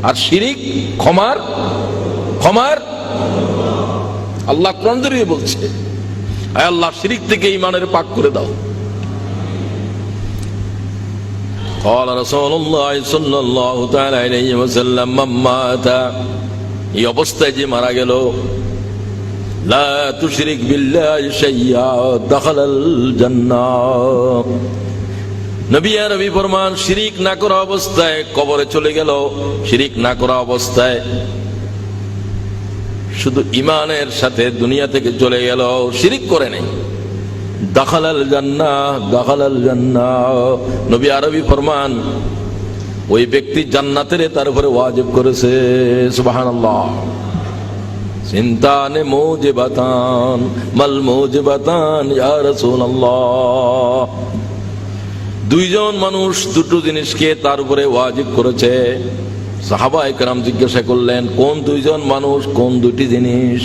আর শিরিক ক্ষমার আল্লাহ কোরআন দিয়ে বলছে, আয় আল্লাহ শিরিক থেকে ঈমানের পাক করে দাও। قال رسول الله صلى الله تعالى عليه وسلم, من مات, এই অবস্থায় যে মারা গেল, লা তুশরিক বিল্লাহি শাইয়্যা দাখালাল জান্নাহ। নবী আরবি ফরমান, শিরিক না করা অবস্থায় কবরে চলে গেল, শিরিক না করা অবস্থায় শুধু ঈমানের সাথে দুনিয়া থেকে চলে গেল, শিরিক করে নাই, দাখালাল জান্নাহ, দাখালাল জান্নাহ। নবী আরবি ফরমান, ওই ব্যক্তি জান্নাতের তার উপরে ওয়াজিব করেছে। সুবহানাল্লাহ। সিনতানে মুজিবাতান, মাল মুজিবাতান ইয়া রাসূলুল্লাহ। দুইজন মানুষ দুটো জিনিসকে তার উপরে ওয়াজিব করেছে। সাহাবায়ে কেরাম জিজ্ঞাসা করলেন, কোন দুইজন মানুষ, কোন দুটি জিনিস?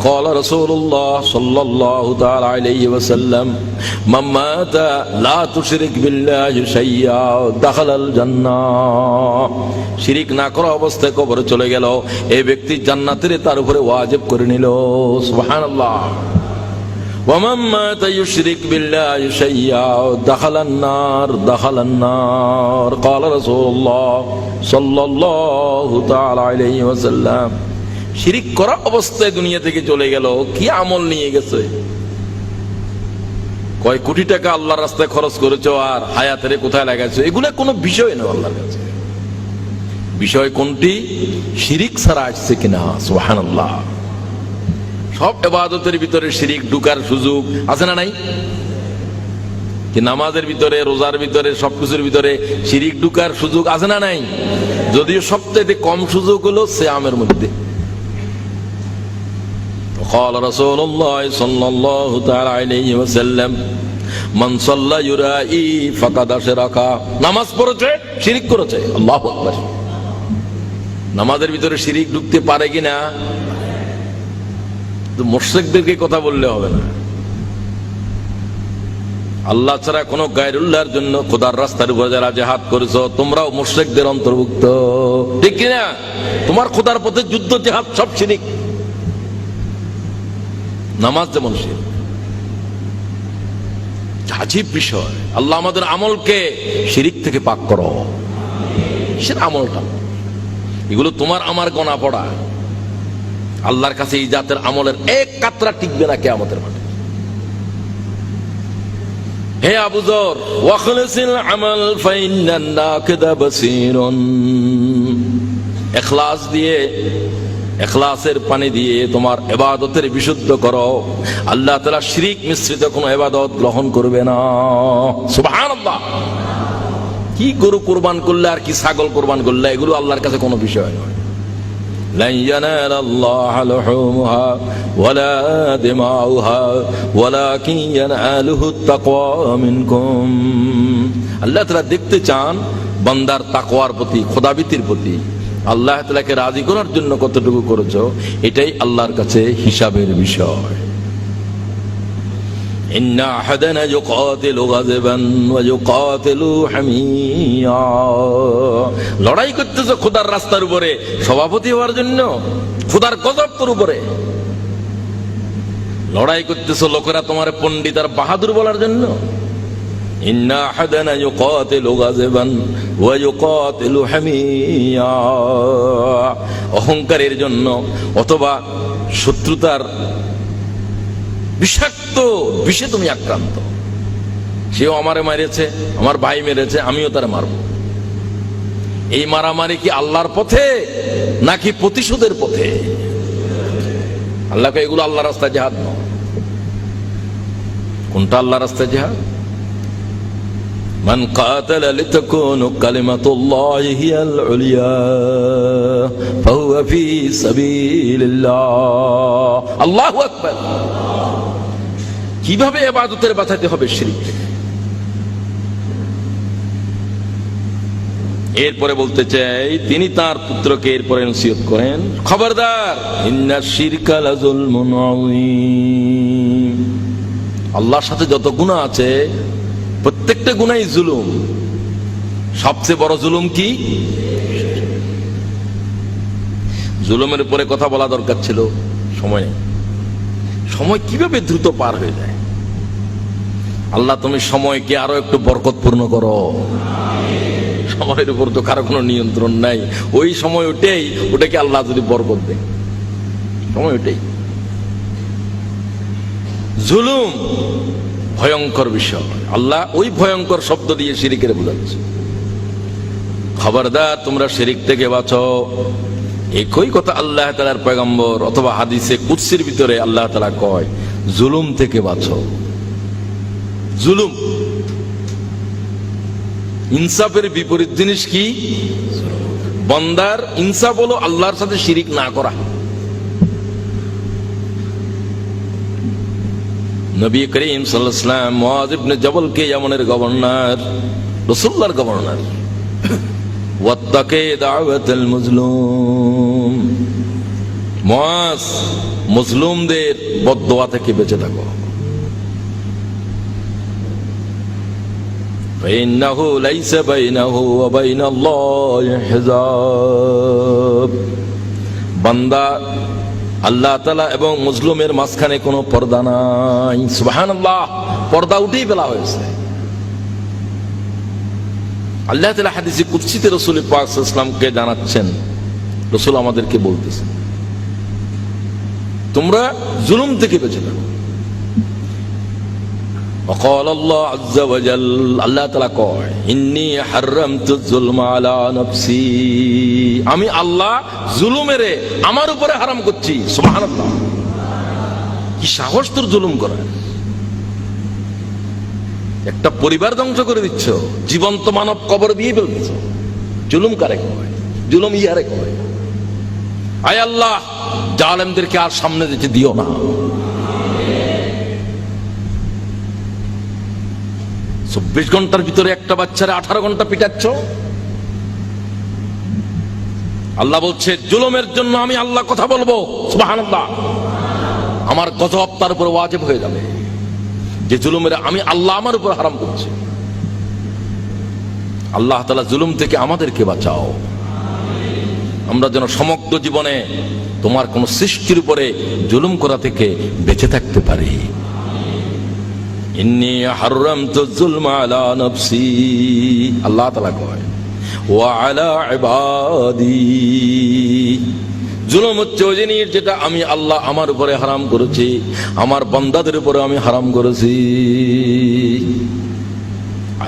قال رسول الله صلى الله تعالى عليه وسلم, من مات لا تشرك بالله شيئا دخل الجنة। শিরিক না করা অবস্থায় কবরে চলে গেল, এই ব্যক্তি জান্নাতের তার উপরে ওয়াজিব করে নিল। সুবহানাল্লাহ। ومن مات يشرك بالله شيئا دخل النار، دخل النار। قال رسول الله صلى الله تعالى عليه وسلم, শিরিক করা অবস্থায় দুনিয়া থেকে চলে গেল, কি আমল নিয়ে গেছে? কয় কোটি টাকা আল্লাহর রাস্তায় খরচ করেছো আর হায়াতের কোথায় লাগাইছো, এগুলো কোনো বিষয় না আল্লাহর কাছে। বিষয় কোনটি? শিরিক ছাড়া আসছে কিনা। সুবহানাল্লাহ। সব ইবাদতের ভিতরে শিরিক ঢুকার সুযোগ আছে না নাই? কি নামাজের ভিতরে, রোজার ভিতরে, সবকিছুর ভিতরে শিরিক ঢুকার সুযোগ আছে না নাই? যদিও সবচেয়ে কম সুযোগ হলো সিয়ামের মধ্যে। قال رسول الله صلى الله تعالى عليه وسلم, من صلى يرائي فقد أشرك। নামাজ পড়েছে, শিরিক করেছে। আল্লাহু আকবার। নামাজের ভিতরে শিরিক ঢুকতে পারে কিনা? তো মুশরিকদেরকে কথা বললে হবে না। আল্লাহ ছাড়া কোন গায়রুল্লাহর জন্য খোদার রাস্তার উপরে যারা জিহাদ করেছো, তোমরাও মুশরিকদের অন্তর্ভুক্ত, ঠিক কিনা? তোমার খোদার পথে যুদ্ধ জিহাদ সব শিরিক। নামাজ যেমন শিরক। আজীব বিষয়। আল্লাহ আমাদের আমলকে শিরিক থেকে পাক করো। সেটা আমলটা, এগুলো তোমার আমার গোনা পড়া। আল্লাহর কাছে এই জাতের আমলের এক কাতরা টিকবে না কিয়ামতের মাঠে। হে আবু যর, ওয়াখলিসিল আমাল ফাইন্নান নাকিদা বাসীরুন, ইখলাস দিয়ে, ইখলাসের পানি দিয়ে তোমার ইবাদতের বিশুদ্ধ করো। আল্লাহ তাআলা শিরিক মিশ্রিত কোনো ইবাদত গ্রহণ করবে না। সুবহানাল্লাহ। কি গরু কুরবান করলে আর কি ছাগল কুরবান করলে এগুলো আল্লাহর কাছে কোনো বিষয় নয়। লান ইয়ানালাল্লাহা লুহুমুহা ওয়ালা দিমাউহা ওয়ালাকিন ইয়ানালুহুত তাকওয়া মিনকুম। আল্লাহ তাআলা দেখতে চান বান্দার তাকওয়ার প্রতি, খোদাভীতির প্রতি। আল্লাহ তাআলাকে রাজি করার জন্য কতটুকু করেছো, এটাই আল্লাহর কাছে হিসাবের বিষয়। ইন্না আহাদানা ইউকাতিলু গাযবান ওয়া ইউকাতিলু হামিয়া। লড়াই করতেছো খোদার রাস্তার উপরে সভাপতি হওয়ার জন্য, খোদার গজবের উপরে লড়াই করতেছো লোকেরা তোমার পণ্ডিত আর বাহাদুর বলার জন্য। ইন্না আহাদানা ইউকাতিলু গাযবান ওয়া ইউকাতিলু হামিয়া। অহংকারের জন্য অথবা শত্রুতার বিষাক্ত বিষে তুমি আক্রান্ত। সেও আমারে মেরেছে, আমার ভাই মেরেছে, আমিও তারে মারব। এই মারামারি কি আল্লাহর পথে নাকি প্রতিশোধের পথে? আল্লাহকে এগুলো আল্লাহর রাস্তায় জিহাদ নয়। কোনটা আল্লাহর রাস্তায় জিহাদ? মান কাতালা লিতাকুনু কালিমাতুল্লাহি হিয়াল উলিয়া ফাহুয়া ফি সাবিলিল্লাহ। আল্লাহু আকবার। কিভাবে ইবাদতের বাঁচাতে হবে শিরক থেকে? এরপরে বলতে চাই, তিনি তার পুত্রকে এরপরে নসিহত করেন, খবরদার, ইন্নাশ শিরকা লাযুলমুন আযীম। আল্লাহর সাথে যত গুনাহ আছে প্রত্যেকটা গুনাহই জুলুম। সবচেয়ে বড় জুলুম কি? জুলুমের উপরে কথা বলা দরকার ছিল, সময় নেই। সময় কিভাবে দ্রুত পার হয়ে যায়। আল্লাহ তুমি সময়কে আরো একটু বরকতপূর্ণ করো। সময়ের উপর তো কারো কোনো নিয়ন্ত্রণ নাই। ওই সময় ওটাকে আল্লাহ যদি বরকত দেয়, সময় ওটাই। জুলুম ভয়ঙ্কর বিষয়। আল্লাহ ওই ভয়ঙ্কর শব্দ দিয়ে শিরিকের বোঝাচ্ছে, খবরদার তোমরা শিরিক থেকে বাঁচো। একই কথা আল্লাহ তাআলার পয়গম্বর অথবা হাদিসে কুদসির ভিতরে আল্লাহ তাআলা কয়, জুলুম থেকে বাঁচো। জুলুম, ইনসাফের বিপরীত জিনিস কি? বান্দার ইনসাফ হলো আল্লাহর সাথে শিরিক না করা। নবী করিম সাল্লাল্লাহু আলাইহি ওয়াসাল্লাম মুআয ইবনে জবলকে ইয়ামানের গভর্নর, রাসূলুল্লাহর গভর্নর, ওয়াত্তাকি দাওয়াতাল মাজলুম, মুআয মুজলুমদের বদদোয়া থেকে বেঁচে থাকো। ফাইন্নাহু লাইসা বাইনাহু ওয়া বাইনাল্লাহি হিজাব। বান্দা, আল্লাহ তাআলা এবং মুজলুমের মাঝখানে কোনো পর্দা নাই। সুবহানাল্লাহ, পর্দা উঠেই ফেলা হয়েছে। আল্লাহ তাআলা হাদিসে কুদসিতে রাসূল পাক সাল্লাল্লাহু আলাইহি ওয়াসাল্লামকে জানাচ্ছেন, রাসূল আমাদেরকে বলতেছেন, তোমরা জুলুম থেকে বেঁচে থাকো। وقال الله عز وجل, আল্লাহ তাআলা কয়, ইন্নী হারামতু যুলমা আলা নাফসি, আমি আল্লাহ জুলুমের আমার উপরে হারাম করছি। সুবহানাল্লাহ। কি সাহস তোর জুলুম করার! একটা পরিবার ধ্বংস করে দিচ্ছ, জীবন্ত মানব কবর দিয়ে ফেলতেছ। জুলুম কারে কয়? জুলুম ইয়ারে কয়? আয় আল্লাহ, জালেমদেরকে আর সামনে যেতে দিও না। 24 ঘন্টার ভিতরে একটা বাচ্চারে 18 ঘন্টা পিটাচ্ছ। আল্লাহ বলছে, জুলুমের জন্য আমি আল্লাহ কথা বলবো। সুবহানাল্লাহ। আমার গজব তার উপর ওয়াজিব হয়ে যাবে, যে জুলুমের আমি আল্লাহ আমার উপর হারাম করছি। আল্লাহ তাআলা জুলুম থেকে আমাদেরকে বাঁচাও। আমরা যেন সমগ্র জীবনে তোমার কোন সৃষ্টির উপরে জুলুম করা থেকে বেঁচে থাকতে পারি। ইন্নী হাররামতু যুলমা আলা নাফসি, আল্লাহ তাআলা কয় ওয়া আলা ইবাদি, জুলুম হচ্ছে ওই জিনিস যেটা আমি আল্লাহ আমার উপরে হারাম করেছি, আমার বান্দাদের উপরে আমি হারাম করেছি।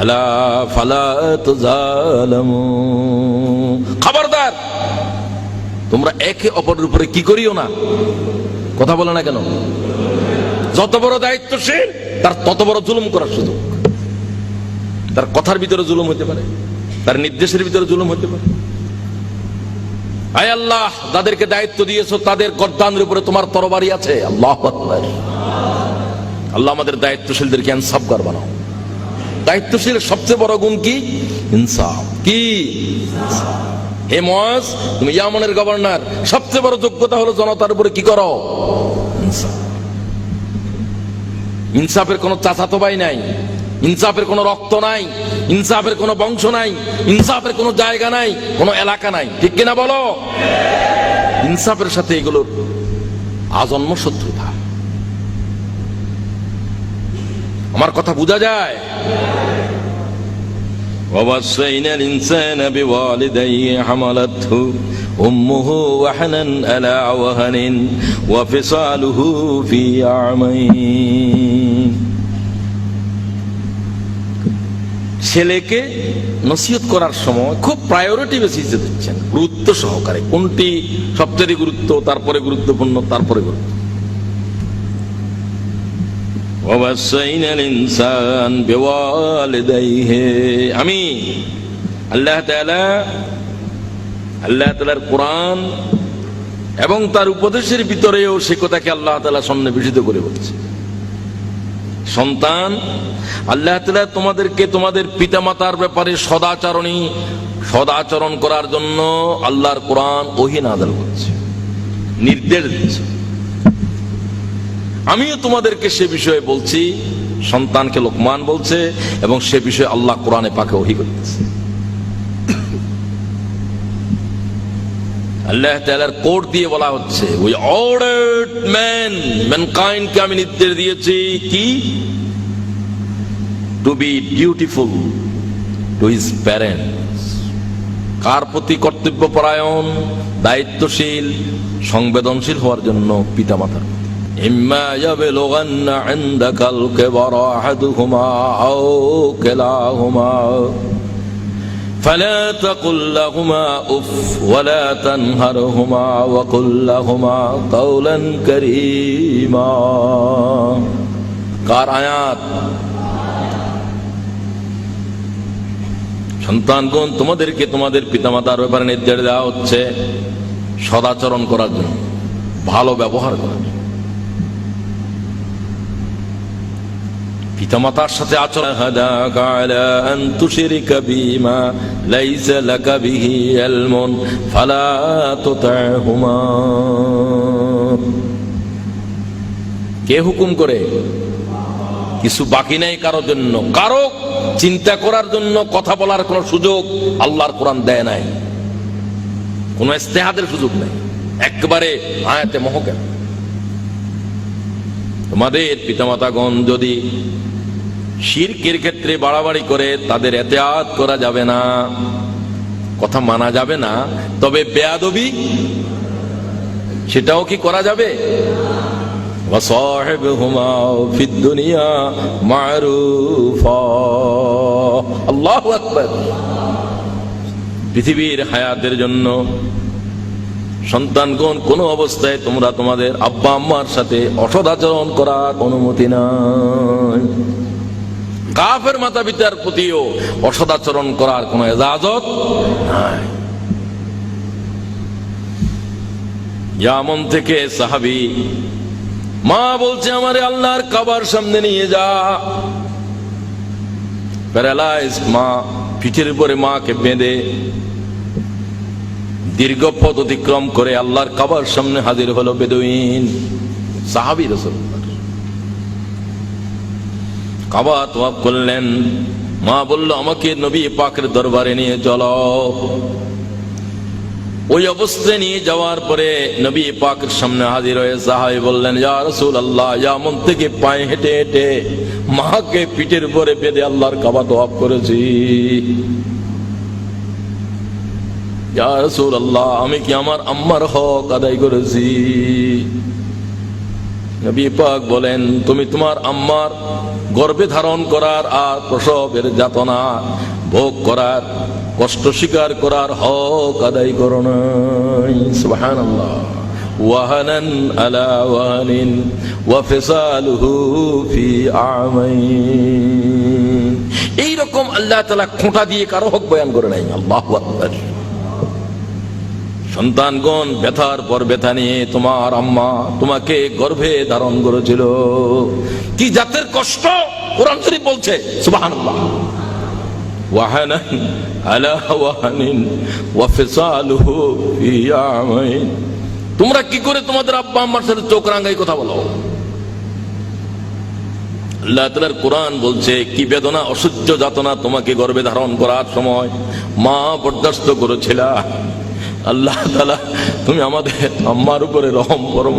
আলা ফালা তুযালামু, খবরদার তোমরা একে অপরের উপরে কি করিও না। কথা বলে না কেন? যত বড় দায়িত্বশীল তার তত বড় জুলুম করার সুযোগ। তার কথার ভিতরে জুলুম হতে পারে, তার নির্দেশের ভিতরে জুলুম হতে পারে। আয় আল্লাহ, যাদেরকে দায়িত্ব দিয়েছো তাদের গর্দানের উপরে তোমার তরবারি আছে। আল্লাহু আকবার। আল্লাহ আমাদের দায়িত্বশীলদেরকে ইনসাফগার বানাও। দায়িত্বশীলের সবচেয়ে বড় গুণ কি? ইনসাফ। কি? হে মুআজ, তুমি ইয়ামানের গভর্নর, সবচেয়ে বড় যোগ্যতা হলো জনতার উপরে কি করো? ইনসাফ। ইনসাফের কোনো চাচাতো ভাই নাই, ইনসাফের কোনো রক্ত নাই, ইনসাফের কোনো বংশ নাই, ইনসাফের কোনো জায়গা নাই, কোনো এলাকা নাই। ঠিক কিনা বলো? ইনসাফের সাথে এগুলোর আজন্ম শত্রুতা। আমার কথা বোঝা যায়? ووصينا الإنسان بوالديه حملته أمه وهنا على وهن وفصاله في عامين। ছেলেকে নসিহত করার সময় খুব প্রায়োরিটি বেসিসে দিচ্ছেন, গুরুত্ব সহকারে। কোনটি সবচেয়ে গুরুত্ব, তারপরে গুরুত্বপূর্ণ, তারপরে গুরুত্ব। ووصينا الإنسان بوالديه, আমি আল্লাহ তাআলার কোরআন এবং তার উপদেশের ভিতরেও সে কথাকে আল্লাহ তাআলা সন্নিবেশিত করে বলছে। সন্তান, আল্লাহ তাআলা তোমাদেরকে তোমাদের পিতামাতার ব্যাপারে সদাচরণ করার জন্য আল্লাহর কোরআন ওহী নাযিল করছে, নির্দেশ দিচ্ছে। আমিও তোমাদেরকে সে বিষয়ে বলছি, সন্তানকে লোকমান বলছে, এবং সে বিষয়ে আল্লাহ কোরআনে পাকে ওহী করতেছে। আল্লাহ তাআলার কোড দিয়ে বলা হচ্ছে, উই অর্ডারড ম্যানকাইন্ড কে আমি নির্দেশ দিয়েছি কি? To be dutiful to his parents. কার প্রতি কর্তব্যপরায়ণ, দায়িত্বশীল, সংবেদনশীল হওয়ার জন্য? পিতামাতার। ইম্মা ইয়াবলুগান্না ইনদাকাল কিবারা আহাদুহুমা আও কিলাহুমা فلا تقل لهما اف ولا تنهرهما وقل لهما قولا كريما। কার আয়াত? সন্তানগণ, তোমাদেরকে তোমাদের পিতামাতার ব্যাপারে নির্দেশ দেওয়া হচ্ছে সদাচরণ করার জন্য, ভালো ব্যবহার করার জন্য। পিতামাতার সাথে আচরণ। হাদাকা আলা আন তুশরিকা বিমা লাইসা লাকা বিহি ইলমুন ফালা তুতি'হুমা। কে হুকুম করে? কিছু বাকি নেই কারোর জন্য, কারো চিন্তা করার জন্য, কথা বলার কোনো সুযোগ আল্লাহর কোরআন দেয় নাই, কোনো ইস্তেহাদের সুযোগ নেই, একেবারে আয়াতে মহকাম। তোমাদের পিতামাতাগণ যদি শিরকের ক্ষেত্রে বাড়াবাড়ি করে, তাদের এতেআত করা যাবে না, কথা মানা যাবে না, তবে বেয়াদবি সেটাও কি করা যাবে? ওয়াসাহিবহুমা ফিদ দুনিয়া মা'রুফা। আল্লাহু আকবার। পৃথিবীর হায়াতের জন্য সন্তানগণ, কোন অবস্থায় তোমরা তোমাদের আব্বা আম্মার সাথে অসদাচরণ করার অনুমতি নাই। কাফের মাতা পিতার প্রতিও অসদাচরণ করার কোন ইজাজত নাই। ইয়ামন থেকে সাহাবী মা বলছে, আমারে আল্লাহর কাবার সামনে নিয়ে যা। প্যারালাইজ মা, পিঠের উপরে মাকে বেঁধে দীর্ঘ পথ অতিক্রম করে আল্লাহর কাবার সামনে হাজির হলো বেদুইন সাহাবী। রাসূলুল্লাহ কাবা তওয়াফ করলেন। মা বলল, আমাকে নবী পাকের দরবারে নিয়ে চলো। ওই অবস্থায় নিয়ে যাওয়ার পরে নবী পাকের সামনে হাজির হয়ে সাহাবী বললেন, ইয়া রাসূলুল্লাহ, ইয়ামন থেকে পায়ে হেঁটে হেঁটে মাকে পিঠের উপরে বেঁধে আল্লাহর কাবা তওয়াফ করেছি। ইয়া রাসূলুল্লাহ, আমি কি আমার আম্মার হক আদায় করেছি? নবী পাক বলেন, তুমি তোমার আম্মার গর্ভে ধারণ করার আর প্রসবের যাতনা ভোগ করার, কষ্ট স্বীকার করার হক আদায় করো নাই। সুবহানাল্লাহ। ওয়াহানান আলা ওয়াহানিন ওয়া ফিসালুহু ফি আমাইন। এইরকম আল্লাহ তাআলা খোঁটা দিয়ে কারো হক বয়ান করে নাই। আল্লাহু আকবার। সন্তানগণ ব্যথার পর ব্যথা নিয়ে তোমার আম্মা তোমাকে গর্ভে ধারণ করেছিল। কি জাতের কষ্ট কোরআন শরীফ বলছে। সুবহানাল্লাহ। ওয়াহানান আলা ওয়াহানিন ওয়া ফিসালুহু ফি আমাইন। তোমরা কি করে তোমাদের আব্বা আম্মার সাথে চোখ রাঙাই কথা বলো? আল্লাহ তাআলার কোরআন বলছে কি বেদনা অসহ্য যাতনা তোমাকে গর্ভে ধারণ করার সময় মা বরদাস্ত করেছিল। আল্লাহ তাআলা তুমি আমাদের আম্মার উপরে রহম করো।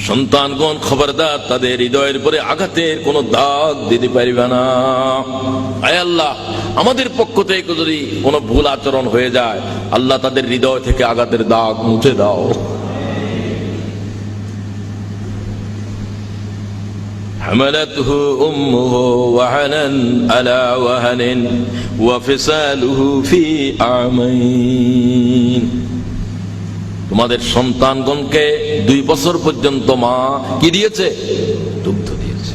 সন্তানগণ খবরদার তাদের হৃদয়ের উপরে আঘাতের কোন দাগ দিতে পারবে না। আয় আল্লাহ, আমাদের পক্ষ থেকে যদি কোনো ভুল আচরণ হয়ে যায়, আল্লাহ তাদের হৃদয় থেকে আঘাতের দাগ মুছে দাও। حملته أمه وهنا على وهن وفصاله في عامين। তোমাদের সন্তানগণকে 2 বছর পর্যন্ত মা কি দিয়েছে? দুগ্ধ দিয়েছে।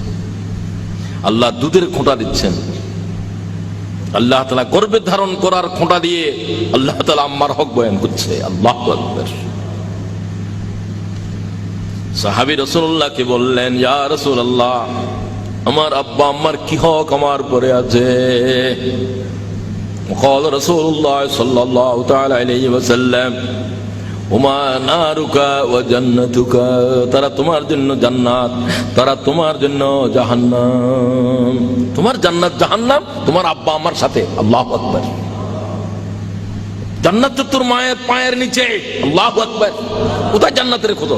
আল্লাহ দুধের খোঁটা দিচ্ছেন। আল্লাহ তাআলা গর্ভে ধারণ করার খোঁটা দিয়ে আল্লাহ তাআলা আম্মার হক বয়ান করছে। আল্লাহু আকবার। সাহাবী রাসূলুল্লাহকে বললেন, ইয়া রাসূলুল্লাহ, আমার আব্বা আম্মার কি হক আমার পরে আছে? قال رسول الله صلى الله تعالى عليه وسلم ওমা নারুকা ওয়া জান্নাতুকা। তারা তোমার জন্য জান্নাত, তারা তোমার জন্য জাহান্নাম। তোমার জান্নাত জাহান্নাম তোমার আব্বা আম্মার সাথে। আল্লাহু আকবার। জান্নাত তো তোর মায়ের পায়ের নিচে। আল্লাহু আকবার। কোথায় জান্নাতের খোঁজ?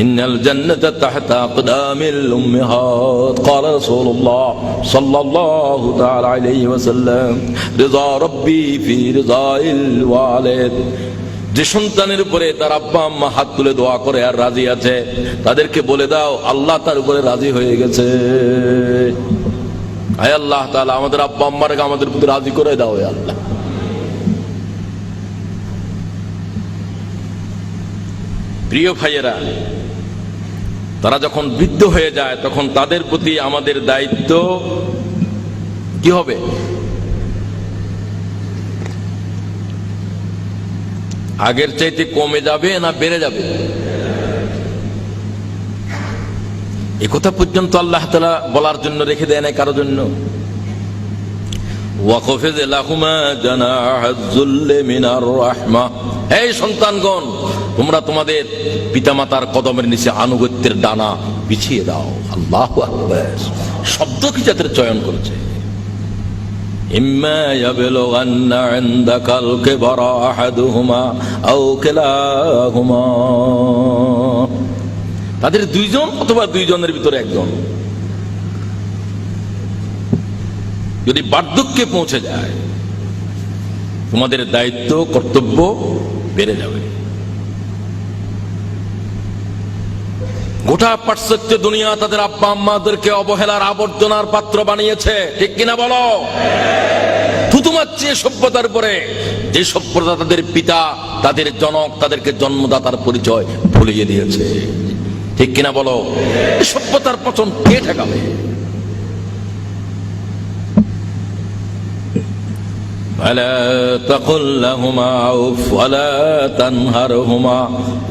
ইন্নাল জান্নাতা তাহতা আকদামিল উম্মাহাত। ক্বালা রাসূলুল্লাহ সাল্লাল্লাহু তাআলা আলাইহি ওয়াসাল্লাম রিযা রাব্বি ফি রিযাইল ওয়ালিদ। যে সন্তানের উপরে তার আব্বা আম্মা হাত তুলে দোয়া করে আর রাজি আছে, তাদেরকে বলে দাও আল্লাহ তার উপরে রাজি হয়ে গেছে। আয় আল্লাহ তাআলা, আমাদের আব্বা আম্মাকে আমাদের প্রতি রাজি করে দাও। হে আল্লাহ। প্রিয় ভাইয়েরা, তারা যখন বৃদ্ধ হয়ে যায় তখন তাদের প্রতি আমাদের দায়িত্ব কি হবে? আগের চাইতে কমে যাবে না বেড়ে যাবে? এ কথা পর্যন্ত আল্লাহ তাআলা বলার জন্য রেখে দেয় না কারো জন্য। ওয়াকফিজ লাহুমা জানাহাজ যুল্লি মিনার রাহমাহ। এই সন্তানগণ, তোমরা তোমাদের পিতামাতার কদমের নিচে আনুগত্যের ডানা বিছিয়ে দাও। আল্লাহু আকবার। শব্দ কি জাতের চয়ন করেছে। ইম্মা ইয়াবলুগান্না ইনদাকাল কিবরা আহাদুহুমা আও কিলাহুমা। তাদের 2 জন অথবা 2 জনের ভিতরে একজন যদি বার্ধক্যে পৌঁছে যায়, তোমাদের দায়িত্ব কর্তব্য বেড়ে যাবে। গোটা পাশ্চাত্য দুনিয়া তাদের আব্বা আম্মাদেরকে অবহেলার আবর্জনার পাত্র বানিয়েছে। ঠিক কিনা বলো? থুতু মারছে সভ্যতার পরে। যে সভ্যতা তাদের পিতা, তাদের জনক, তাদেরকে জন্মদাতার পরিচয় ভুলিয়ে দিয়েছে। ঠিক কিনা বলো? এই সভ্যতার পতন কে ঠেকাবে? فلا تقل لهما أف ولا تنهرهما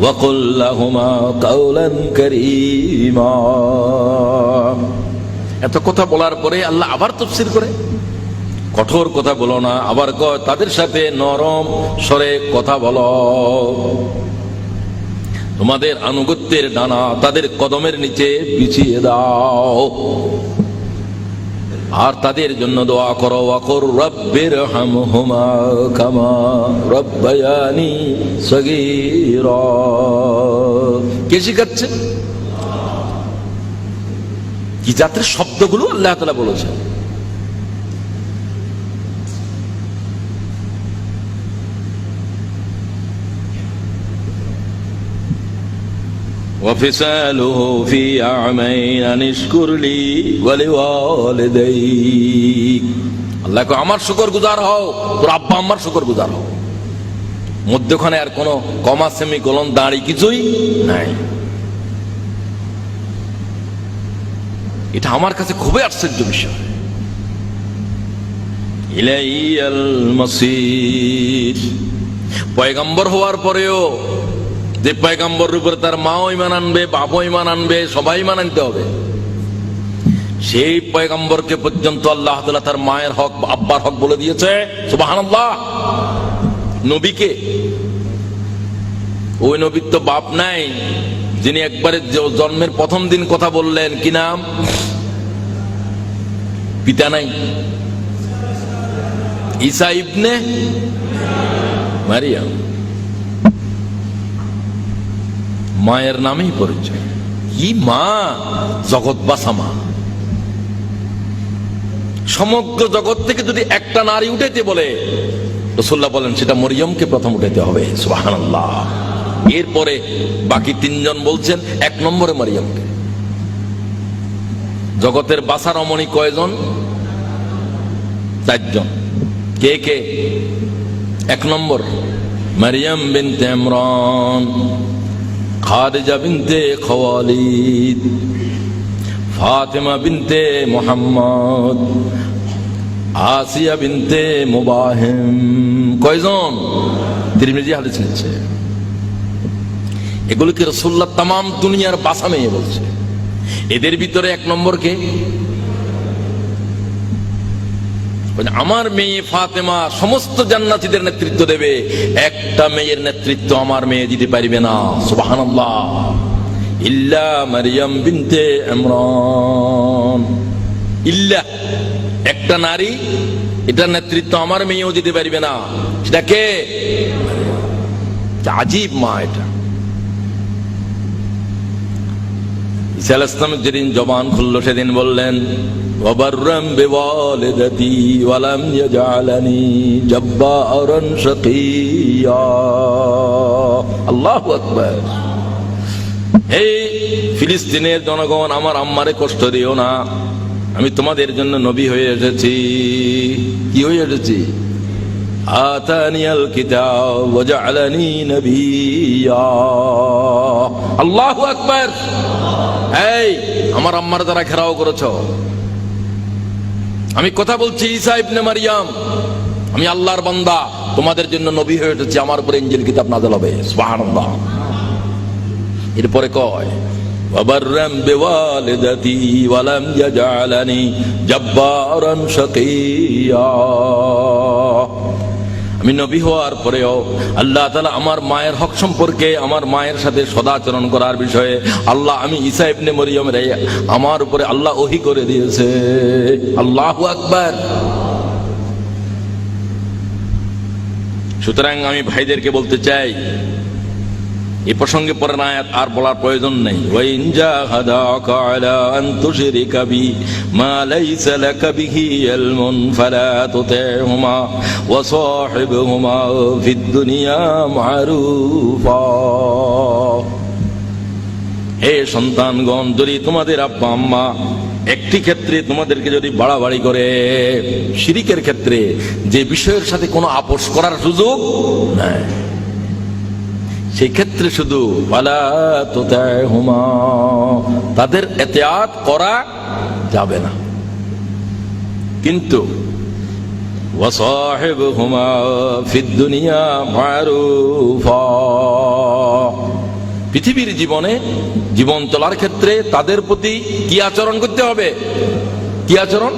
وقل لهما قولا كريما। এত কথা বলার পরে আল্লাহ আবার তাফসীর করে, কঠোর কথা বলো না, আবার কয় তাদের সাথে নরম স্বরে কথা বলো। তোমাদের আনুগত্যের ডানা তাদের কদমের নিচে বিছিয়ে দাও। আর তাদের জন্য দোয়া করো, ওয়াকুর রাব্বিরহামহুমা কামা রাব্বায়ানি সগীরা। কে শিখাচ্ছে? কি জাতের শব্দগুলো আল্লাহ তাআলা বলেছেন। وفصاله في عامين أن اشكر لي ولوالديك। আল্লাহ কো আমার শুকরগুজার হও, তোর আব্বা আম্মার শুকরগুজার হও। মধ্যখানে আর কোনো কমা সেমিকোলন দাঁড়ি কিছুই নাই। এটা আমার কাছে খুবই আশ্চর্য বিষয়। ইলাইয়াল মাসির। পয়গম্বর হওয়ার পরেও যে পয়গম্বরের উপরে তার মাও ঈমান আনবে, বাবাও ঈমান আনবে, সবাই ঈমান আনতে হবে, সেই পয়গম্বরকে পর্যন্ত আল্লাহ তাআলা তার মায়ের হক, আব্বার হক বলে দিয়েছে। সুবহানাল্লাহ। নবীকে, ওই নবীর তো বাপ নাই, যিনি একবারে জন্মের প্রথম দিন কথা বললেন, কি নাম? পিতা নাই, ঈসা ইবনে মারিয়াম। মায়ের নামেই পরিচয়। কি মা! জগৎ বাসা মা। সমগ্র জগৎ থেকে যদি একটা নারী উঠাইতে বলে, রাসূলুল্লাহ বলেন সেটা মরিয়মকে প্রথম উঠাইতে হবে। সুবহানাল্লাহ। এরপরে বাকি তিনজন বলছেন, এক নম্বরে মরিয়মকে। জগতের বাসা রমণী কয়জন? চারজন। কে কে? এক নম্বর মারিয়াম বিনতে ইমরান, খাদিজা বিনতে খাওয়ালিদ, ফাতেমা বিনতে মুহাম্মদ, আসিয়া বিনতে মুবাহিম। কয়জন? তিরমিজি হাদিস নিচ্ছে। এগুলোকে রাসূলুল্লাহ তামাম দুনিয়ার বাসা মেয়ে বলছে। এদের ভিতরে এক নম্বরকে আমার মেয়ে ফাতেমা সমস্ত জান্নাতীদের নেতৃত্ব দেবে, একটা মেয়ের নেতৃত্ব আমার মেয়ে দিতে পারবে না। সুবহানাল্লাহ। ইল্লা মারিয়াম বিনতে ইমরান। ইল্লা একটা নারী, এটার নেতৃত্ব আমার মেয়েও দিতে পারবে না। সেটা কে? আজীব মা এটা। ঈসা আলাইহিস সালাম যেদিন জবান খুলল সেদিন বললেন, ওয়াবাররাম বিওয়ালিদাতি ওয়া লাম ইয়াজআলানি জাব্বারান শাকিয়্যা। আল্লাহু আকবার। হে ফিলিস্তিনের জনগণ, আমার আম্মারে কষ্ট দিও না, আমি তোমাদের জন্য নবী হয়ে এসেছি। কি হয়ে এসেছি? আতানিয়াল কিতাব ওয়া জাআলানি নবিয়্যা। আল্লাহু আকবার। এই আমার আম্মার দ্বারা ঘেরাও করেছো। আমি কথা বলছি ঈসা ইবনে মারিয়াম, আমি আল্লাহর বান্দা, তোমাদের জন্য নবী হয়ে এসেছি, আমার উপরে ইনজিল কিতাব নাযিল হবে। সুবহানাল্লাহ। এরপরে কয়, ওয়াবাররাম বিওয়ালিদাতি ওয়া লাম ইয়াজআলানি জাব্বারান শাকিয়্যা। আমি নবী হওয়ার পরেও আল্লাহ তাআলা আমার মায়ের হক সম্পর্কে, আমার মায়ের সাথে সদাচরণ করার বিষয়ে আল্লাহ, আমি ঈসা ইবনে মরিয়মের আমার উপরে আল্লাহ ওহী করে দিয়েছে। আল্লাহু আকবার। সুতরাং আমি ভাইদেরকে বলতে চাই, এই প্রসঙ্গে পরে আয়াত আর বলার প্রয়োজন নেই। ওয়া ইন জাহাদাকা আলা আন তুশরিকা বি মা লাইসা লাকা বিহি ইলমুন ফালা তুতি'হুমা ওয়া সাহিবহুমা ফিদ দুনিয়া মা'রুফা। হে সন্তানগণ, যদি তোমাদের আব্বা আম্মা একটি ক্ষেত্রে তোমাদেরকে যদি বাড়াবাড়ি করে, শিরিকের ক্ষেত্রে, যে বিষয়ের সাথে কোনো আপোষ করার সুযোগ নাই, সেই ক্ষেত্রে শুধু ওয়ালা তুতি'হুমা, তাদের ইতিআত করা যাবে না, কিন্তু ওয়া সাহিবহুমা ফিদ দুনিয়া মা'রুফা, পৃথিবীর জীবনে জীবন চলার ক্ষেত্রে তাদের প্রতি কি আচরণ করতে হবে? কি আচরণ?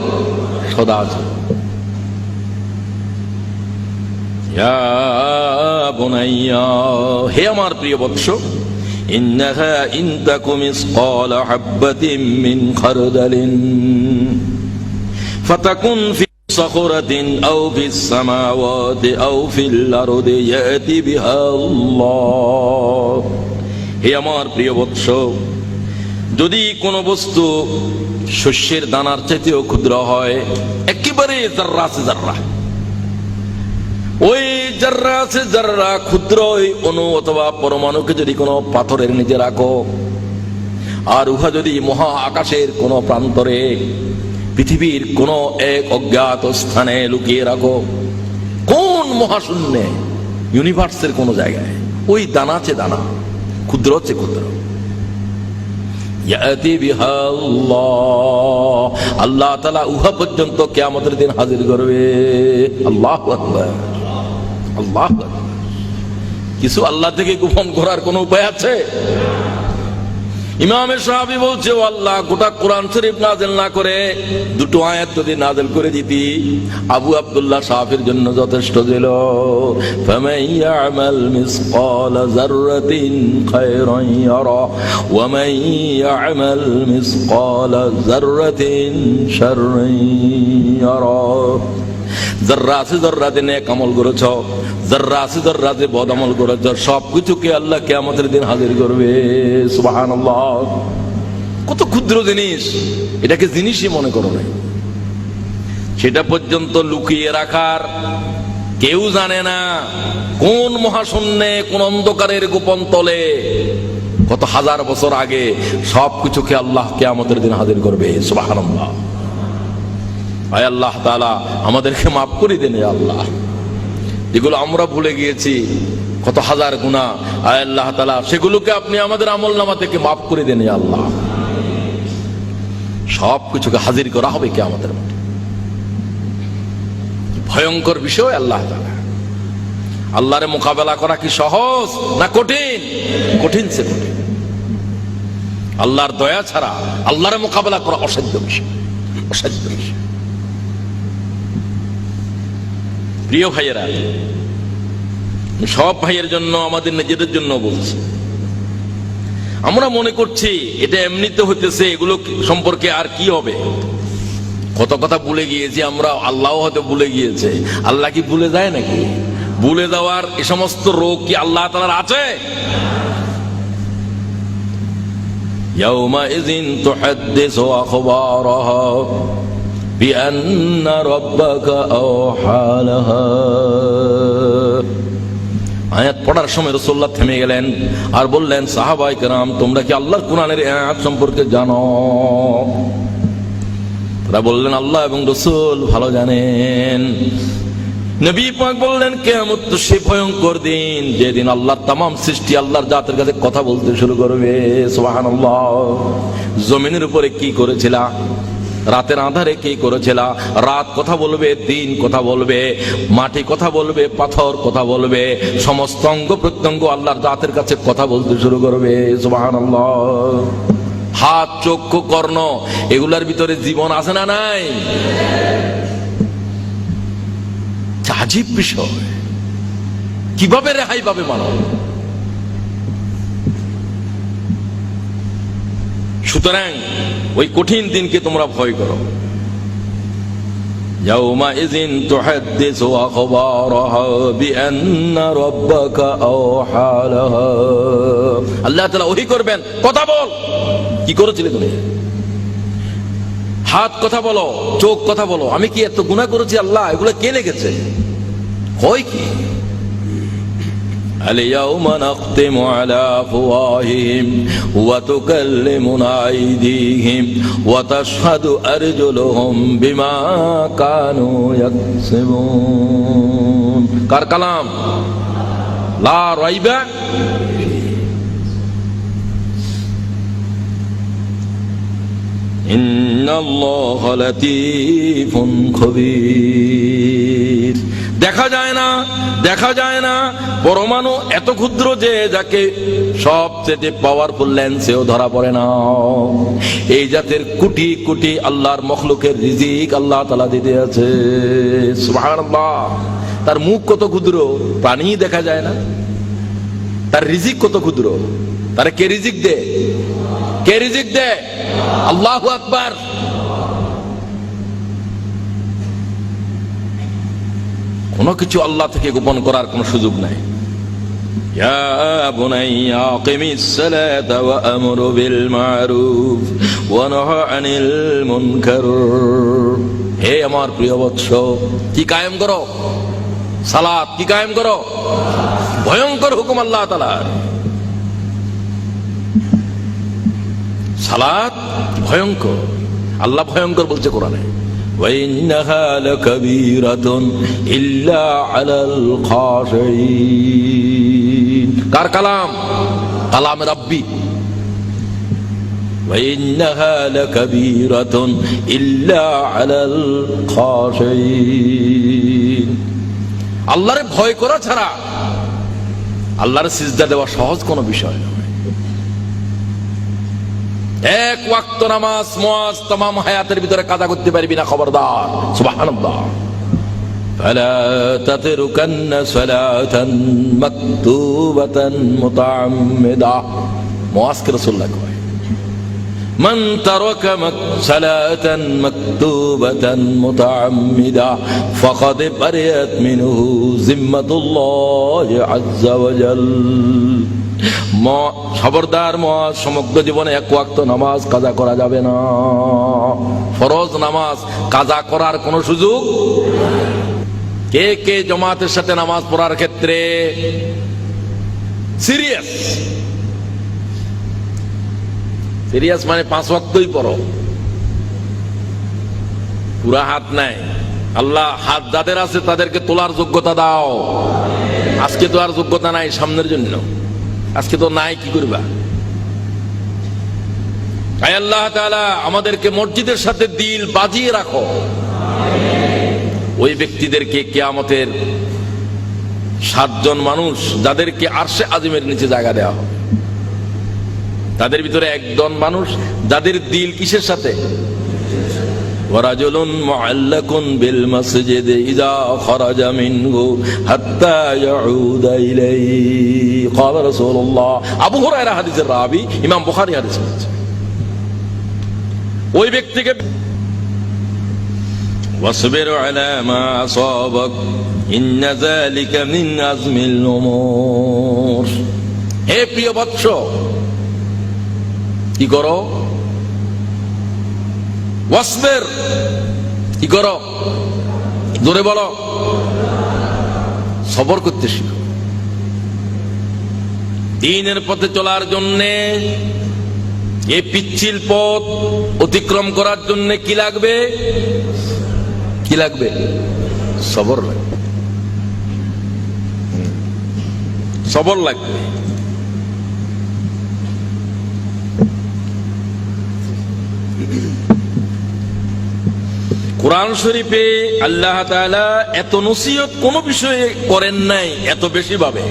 সদাচরণ। ইয়া বুনাইয়া, হে আমার প্রিয় বৎস, ইন্নাহা ইন তাকু মিসকালা হাববাতিন মিন খারদালিন ফাতাকুন ফি সাখরাতিন আও ফিস সামাওয়াতি আও ফিল আরদি ইয়াতি বিহা আল্লাহ। হে আমার প্রিয় বৎস, যদি কোনো বস্তু শস্যের দানার চাইতেও ক্ষুদ্র হয়, একেবারে জাররা আছে জাররা, ওই জাররা আছে জাররা ক্ষুদ্র ওই অণু অথবা পরমাণুকে যদি কোনো পাথরের নিচে রাখো, আর উহা যদি মহা আকাশের কোনো প্রান্তরে পৃথিবীর কোনো এক অজ্ঞাত স্থানে লুকিয়ে রাখো, কোন মহাশূন্যে ইউনিভার্সের কোন জায়গায়, ওই দানা আছে দানা, ক্ষুদ্র হচ্ছে ক্ষুদ্র, ইয়াতি বিহা আল্লাহ, আল্লাহ তাআলা উহা পর্যন্ত কিয়ামতের দিন হাজির করবে। আল্লাহু আকবার, আল্লাহু আকবার। কিছু আল্লাহ থেকে গোপন করার কোন উপায় আছে? ইমামে শাফি বলছে, ও আল্লাহ, গোটা কোরআন শরীফ নাযিল না করে দুটো আয়াত যদি নাযিল করে দিতি, আবু আব্দুল্লাহ শাফির জন্য যথেষ্ট ছিল। ফামান ইয়ামাল মিসকাল যাররাতিন খায়রান ইয়ারা ওয়া মান ইয়ামাল মিসকাল যাররাতিন শাররান ইয়ারা। যাররা আছে যাররাতে নেক আমল করেছ, যাররা আছে যাররাতে বদ আমল করেছ, সবকিছুকে আল্লাহ কিয়ামতের দিন হাজির করবে। সুবহানাল্লাহ। কত ক্ষুদ্র জিনিস, এটাকে জিনিসই মনে করো না, সেটা পর্যন্ত লুকিয়ে রাখার কেউ জানে না। কোন মহাশূন্যে, কোন অন্ধকারের গোপন তলে, কত হাজার বছর আগে সবকিছুকে আল্লাহ কিয়ামতের দিন হাজির করবে। সুবহানাল্লাহ। আয় আল্লাহ তাআলা আমাদেরকে মাফ করে দেন আল্লাহ, যেগুলো আমরা ভুলে গিয়েছি, কত হাজার গুনাহ, আয় আল্লাহ তাআলা সেগুলোকে আপনি আমাদের আমলনামা থেকে মাফ করে দেন আল্লাহ। সবকিছুকে হাজির করা হবে কিয়ামতের মাঠে, ভয়ঙ্কর বিষয় আল্লাহ তাআলা। আল্লাহরে মোকাবেলা করা কি সহজ না কঠিন? কঠিন সে কঠিন। আল্লাহর দয়া ছাড়া আল্লাহরে মোকাবেলা করা অসাধ্য বিষয়, অসাধ্য বিষয়। প্রিয় ভাইয়েরা, সব ভাইয়ের জন্য, আমাদের নিজেদের জন্য বলছি, আমরা মনে করছি এটা এমনিতে হইতেছে, এগুলো সম্পর্কে আর কি হবে, কত কথা ভুলে গিয়েছি আমরা, আল্লাহ হয়তো ভুলে গিয়েছে। আল্লাহ কি ভুলে যায় নাকি? ভুলে যাওয়ার এ সমস্ত রোগ কি আল্লাহ তাআলার আছে? ইয়াউমাইযিন তুহাদ্দিসু আখবারাহা বিআন্না রাব্বাকা আওহা লাহা। আয়াত পড়ার সময় রাসূলুল্লাহ থেমে গেলেন আর বললেন, সাহাবায়ে কেরাম, তোমরা কি আল্লাহর কোরআনের আয়াত সম্পর্কে জানো? তারা বললেন, আল্লাহ এবং রাসূল ভালো জানেন। নবী পাক বললেন, কিয়ামত তো সে ভয়ঙ্কর দিন, যেদিন আল্লাহর তামাম সৃষ্টি আল্লাহর জাতের কাছে কথা বলতে শুরু করবে। সুবহানাল্লাহ। জমিনের উপরে কি করেছিলা, রাতের আঁধারে কি করেছিলা, রাত কথা বলবে, দিন কথা বলবে, মাটি কথা বলবে, পাথর কথা বলবে, সমস্ত অঙ্গ প্রত্যঙ্গ আল্লাহর জাতের কাছে কথা বলতে শুরু করবে। সুবহানাল্লাহ। হাত, চক্ষু, কর্ণ, এগুলার ভিতরে জীবন আছে না নাই? আজীব বিষয়, কিভাবে রেহাই পাবে মানব? সুতরাং ওই কঠিন দিনকে তোমরা ভয় করো। ইয়াউমাইযিন তুহাদ্দিসু আখবারাহা বিআন্না রাব্বাকা আওহা লাহা। আল্লাহ তাআলা ওহী করবেন, কথা বল, কি করেছিলে তুমি? হাত কথা বলো, চোখ কথা বলো, আমি কি এত গুনাহ করেছি আল্লাহ, এগুলো কে লিখেছে? হয় কি? اليوم نختم على أفواههم وتكلمنا أيديهم وتشهد أرجلهم بما كانوا يكسبون. কার কালাম? লা রাইবা। ইন্নাল্লাহা লাতীফুন খবীর। দেখা যায় না, দেখা যায় না, পরমাণু এত ক্ষুদ্র যে যাকে সবচেয়ে পাওয়ারফুল লেন্সেও ধরা পড়ে না। এই জাতের কোটি কোটি আল্লাহর মখলুকের রিজিক আল্লাহ তাআলা দিতে আছে। সুবহানাল্লাহ। তার মুখ কত ক্ষুদ্র, প্রাণী দেখা যায় না, তার রিজিক কত ক্ষুদ্র। তারে কে রিজিক দে? কে রিজিক দে? আল্লাহু আকবার। কোনো কিছু আল্লাহ থেকে গোপন করার কোনো সুযোগ নাই। ইয়া বুনাইয়া আকিমিস সালাতা ওয়া আমর বিল মারুফ ওয়া নাহি আনিল মুনকার। হে আমার প্রিয় বৎস, কি কায়েম করো? সালাত। কি কায়েম করো? ভয়ঙ্কর হুকুম আল্লাহ তাআলার। সালাত ভয়ঙ্কর, আল্লাহ ভয়ঙ্কর বলছে কোরআনে। وَإِنَّهَا لَكَبِيرَةٌ إِلَّا عَلَى الْخَاشِعِينَ। কার কালাম? কালাম রাব্বি। وَإِنَّهَا لَكَبِيرَةٌ إِلَّا عَلَى الْخَاشِعِينَ। আল্লাহরে ভয় করা ছাড়া আল্লাহর সিজদা দেওয়া সহজ কোনো বিষয় নয়। এক ওয়াক্ত নামাজ মুয়াজ तमाम হায়াতের ভিতরে কাজা করতে পারবি না, খবরদার। সুবহানাল্লাহ। ফালা তাতরুকান্না সালাতান মাকতুবাতান মুতাআম্মিদা। মুয়াজকে রাসূলুল্লাহ কয়, মান তারাকা সালাতান মাকতুবাতান মুতাআম্মিদা ফাকাদ বারিয়াত মিনহু জিম্মাতুল্লাহি আযজা ওয়া জাল। খবরদার মুয়াজ, সমগ্র জীবনে এক ওয়াক্ত নামাজ কাজা করা যাবে না। ফরজ নামাজ কাজা করার কোন সুযোগ। কে কে জামাতের সাথে নামাজ পড়ার ক্ষেত্রে সিরিয়াস? সিরিয়াস মানে 5 ওয়াক্তই পড়ো, পুরা হাত নাই। আল্লাহ হাত যাদের আছে তাদেরকে তোলার যোগ্যতা দাও। আজকে তো আর যোগ্যতা নাই, সামনের জন্য। আজকে তো নাই, কি করবা? আয় আল্লাহ তাআলা আমাদেরকে মসজিদের সাথে দিল বাজিয়ে রাখো। ওই ব্যক্তিদেরকে কিয়ামতের 7 জন মানুষ যাদেরকে আরশে আজিমের নিচে জায়গা দেওয়া হবে, তাদের ভিতরে একজন মানুষ যাদের দিল কিসের সাথে? ওয়ারাজুলুন মুআল্লাকুন বিল মাসজিদ ইযা খারাজা মিনহু হাত্তা ইয়াউদা ইলাইহি ক্বালা রাসূলুল্লাহ। আবু হুরায়রা হাদিসের রাবী, ইমাম বুখারী হাদিস বলেছে। ওই ব্যক্তিকে ওয়াসবির আলা মা আসাবাক ইন্না যালিকা মিন আজমিল উমুর। হে প্রিয় বৎস, কি করো? ওয়াসবির, কি করো? জোরে বলো। সবর করতে শিখো। দ্বীনের পথে চলার জন্য, এই পিচ্ছিল পথ অতিক্রম করার জন্য কি লাগবে? কি লাগবে? সবর লাগবে। সবর লাগবে। কোরআন শরীফে আল্লাহ তাআলা এত নসিহত কোন বিষয়ে করেন নাই এত বেশি ভাবে।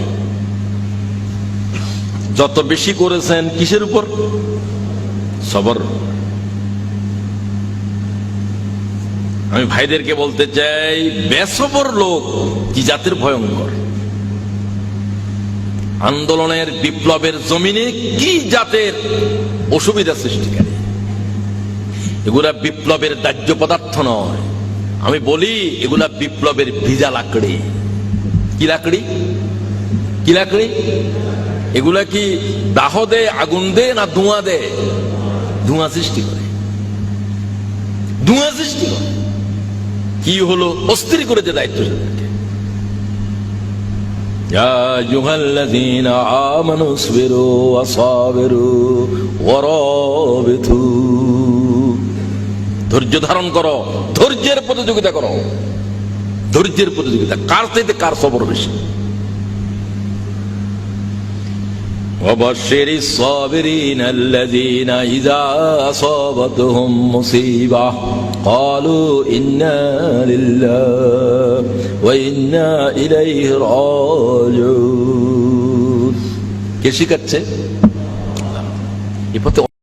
যত বেশি করেছেন কিসের উপর? সবর। আমি ভাইদেরকে বলতে চাই, বেসবর লোক কি জাতের ভয়ঙ্কর। আন্দোলনের বিপ্লবের জমিনে কি জাতের অসুবিধা সৃষ্টিকারী। এগুলা বিপ্লবের দাহ্য পদার্থ নয়, আমি বলি এগুলা বিপ্লবের ভিজা লাকড়ি। কি লাকড়ি? কি লাকড়ি? এগুলা কি দাহ দে, আগুন দে, না ধোঁয়া দে? ধোঁয়া সৃষ্টি করে। ধোঁয়া সৃষ্টি করে। কি হলো? অস্থির করে যে দায়িত্ব সেটাকে। ইয়া আইয়ুহাল্লাযীনা আমানু ইসবিরু ওয়া সাবিরু ওয়া রাবিতু। ধৈর্য ধারণ করো, ধৈর্যের প্রতিযোগিতা করো। ধৈর্যের প্রতিযোগিতা, কার চাইতে কার সবর বেশি। ওয়াবাশশিরিস সাবিরিন আল্লাযীনা ইযা আসাবাতহুম মুসিবাহ ক্বালু ইন্না লিল্লাহি ওয়া ইন্না ইলাইহি রাজিউন। কে শিখাচ্ছে? এই পথে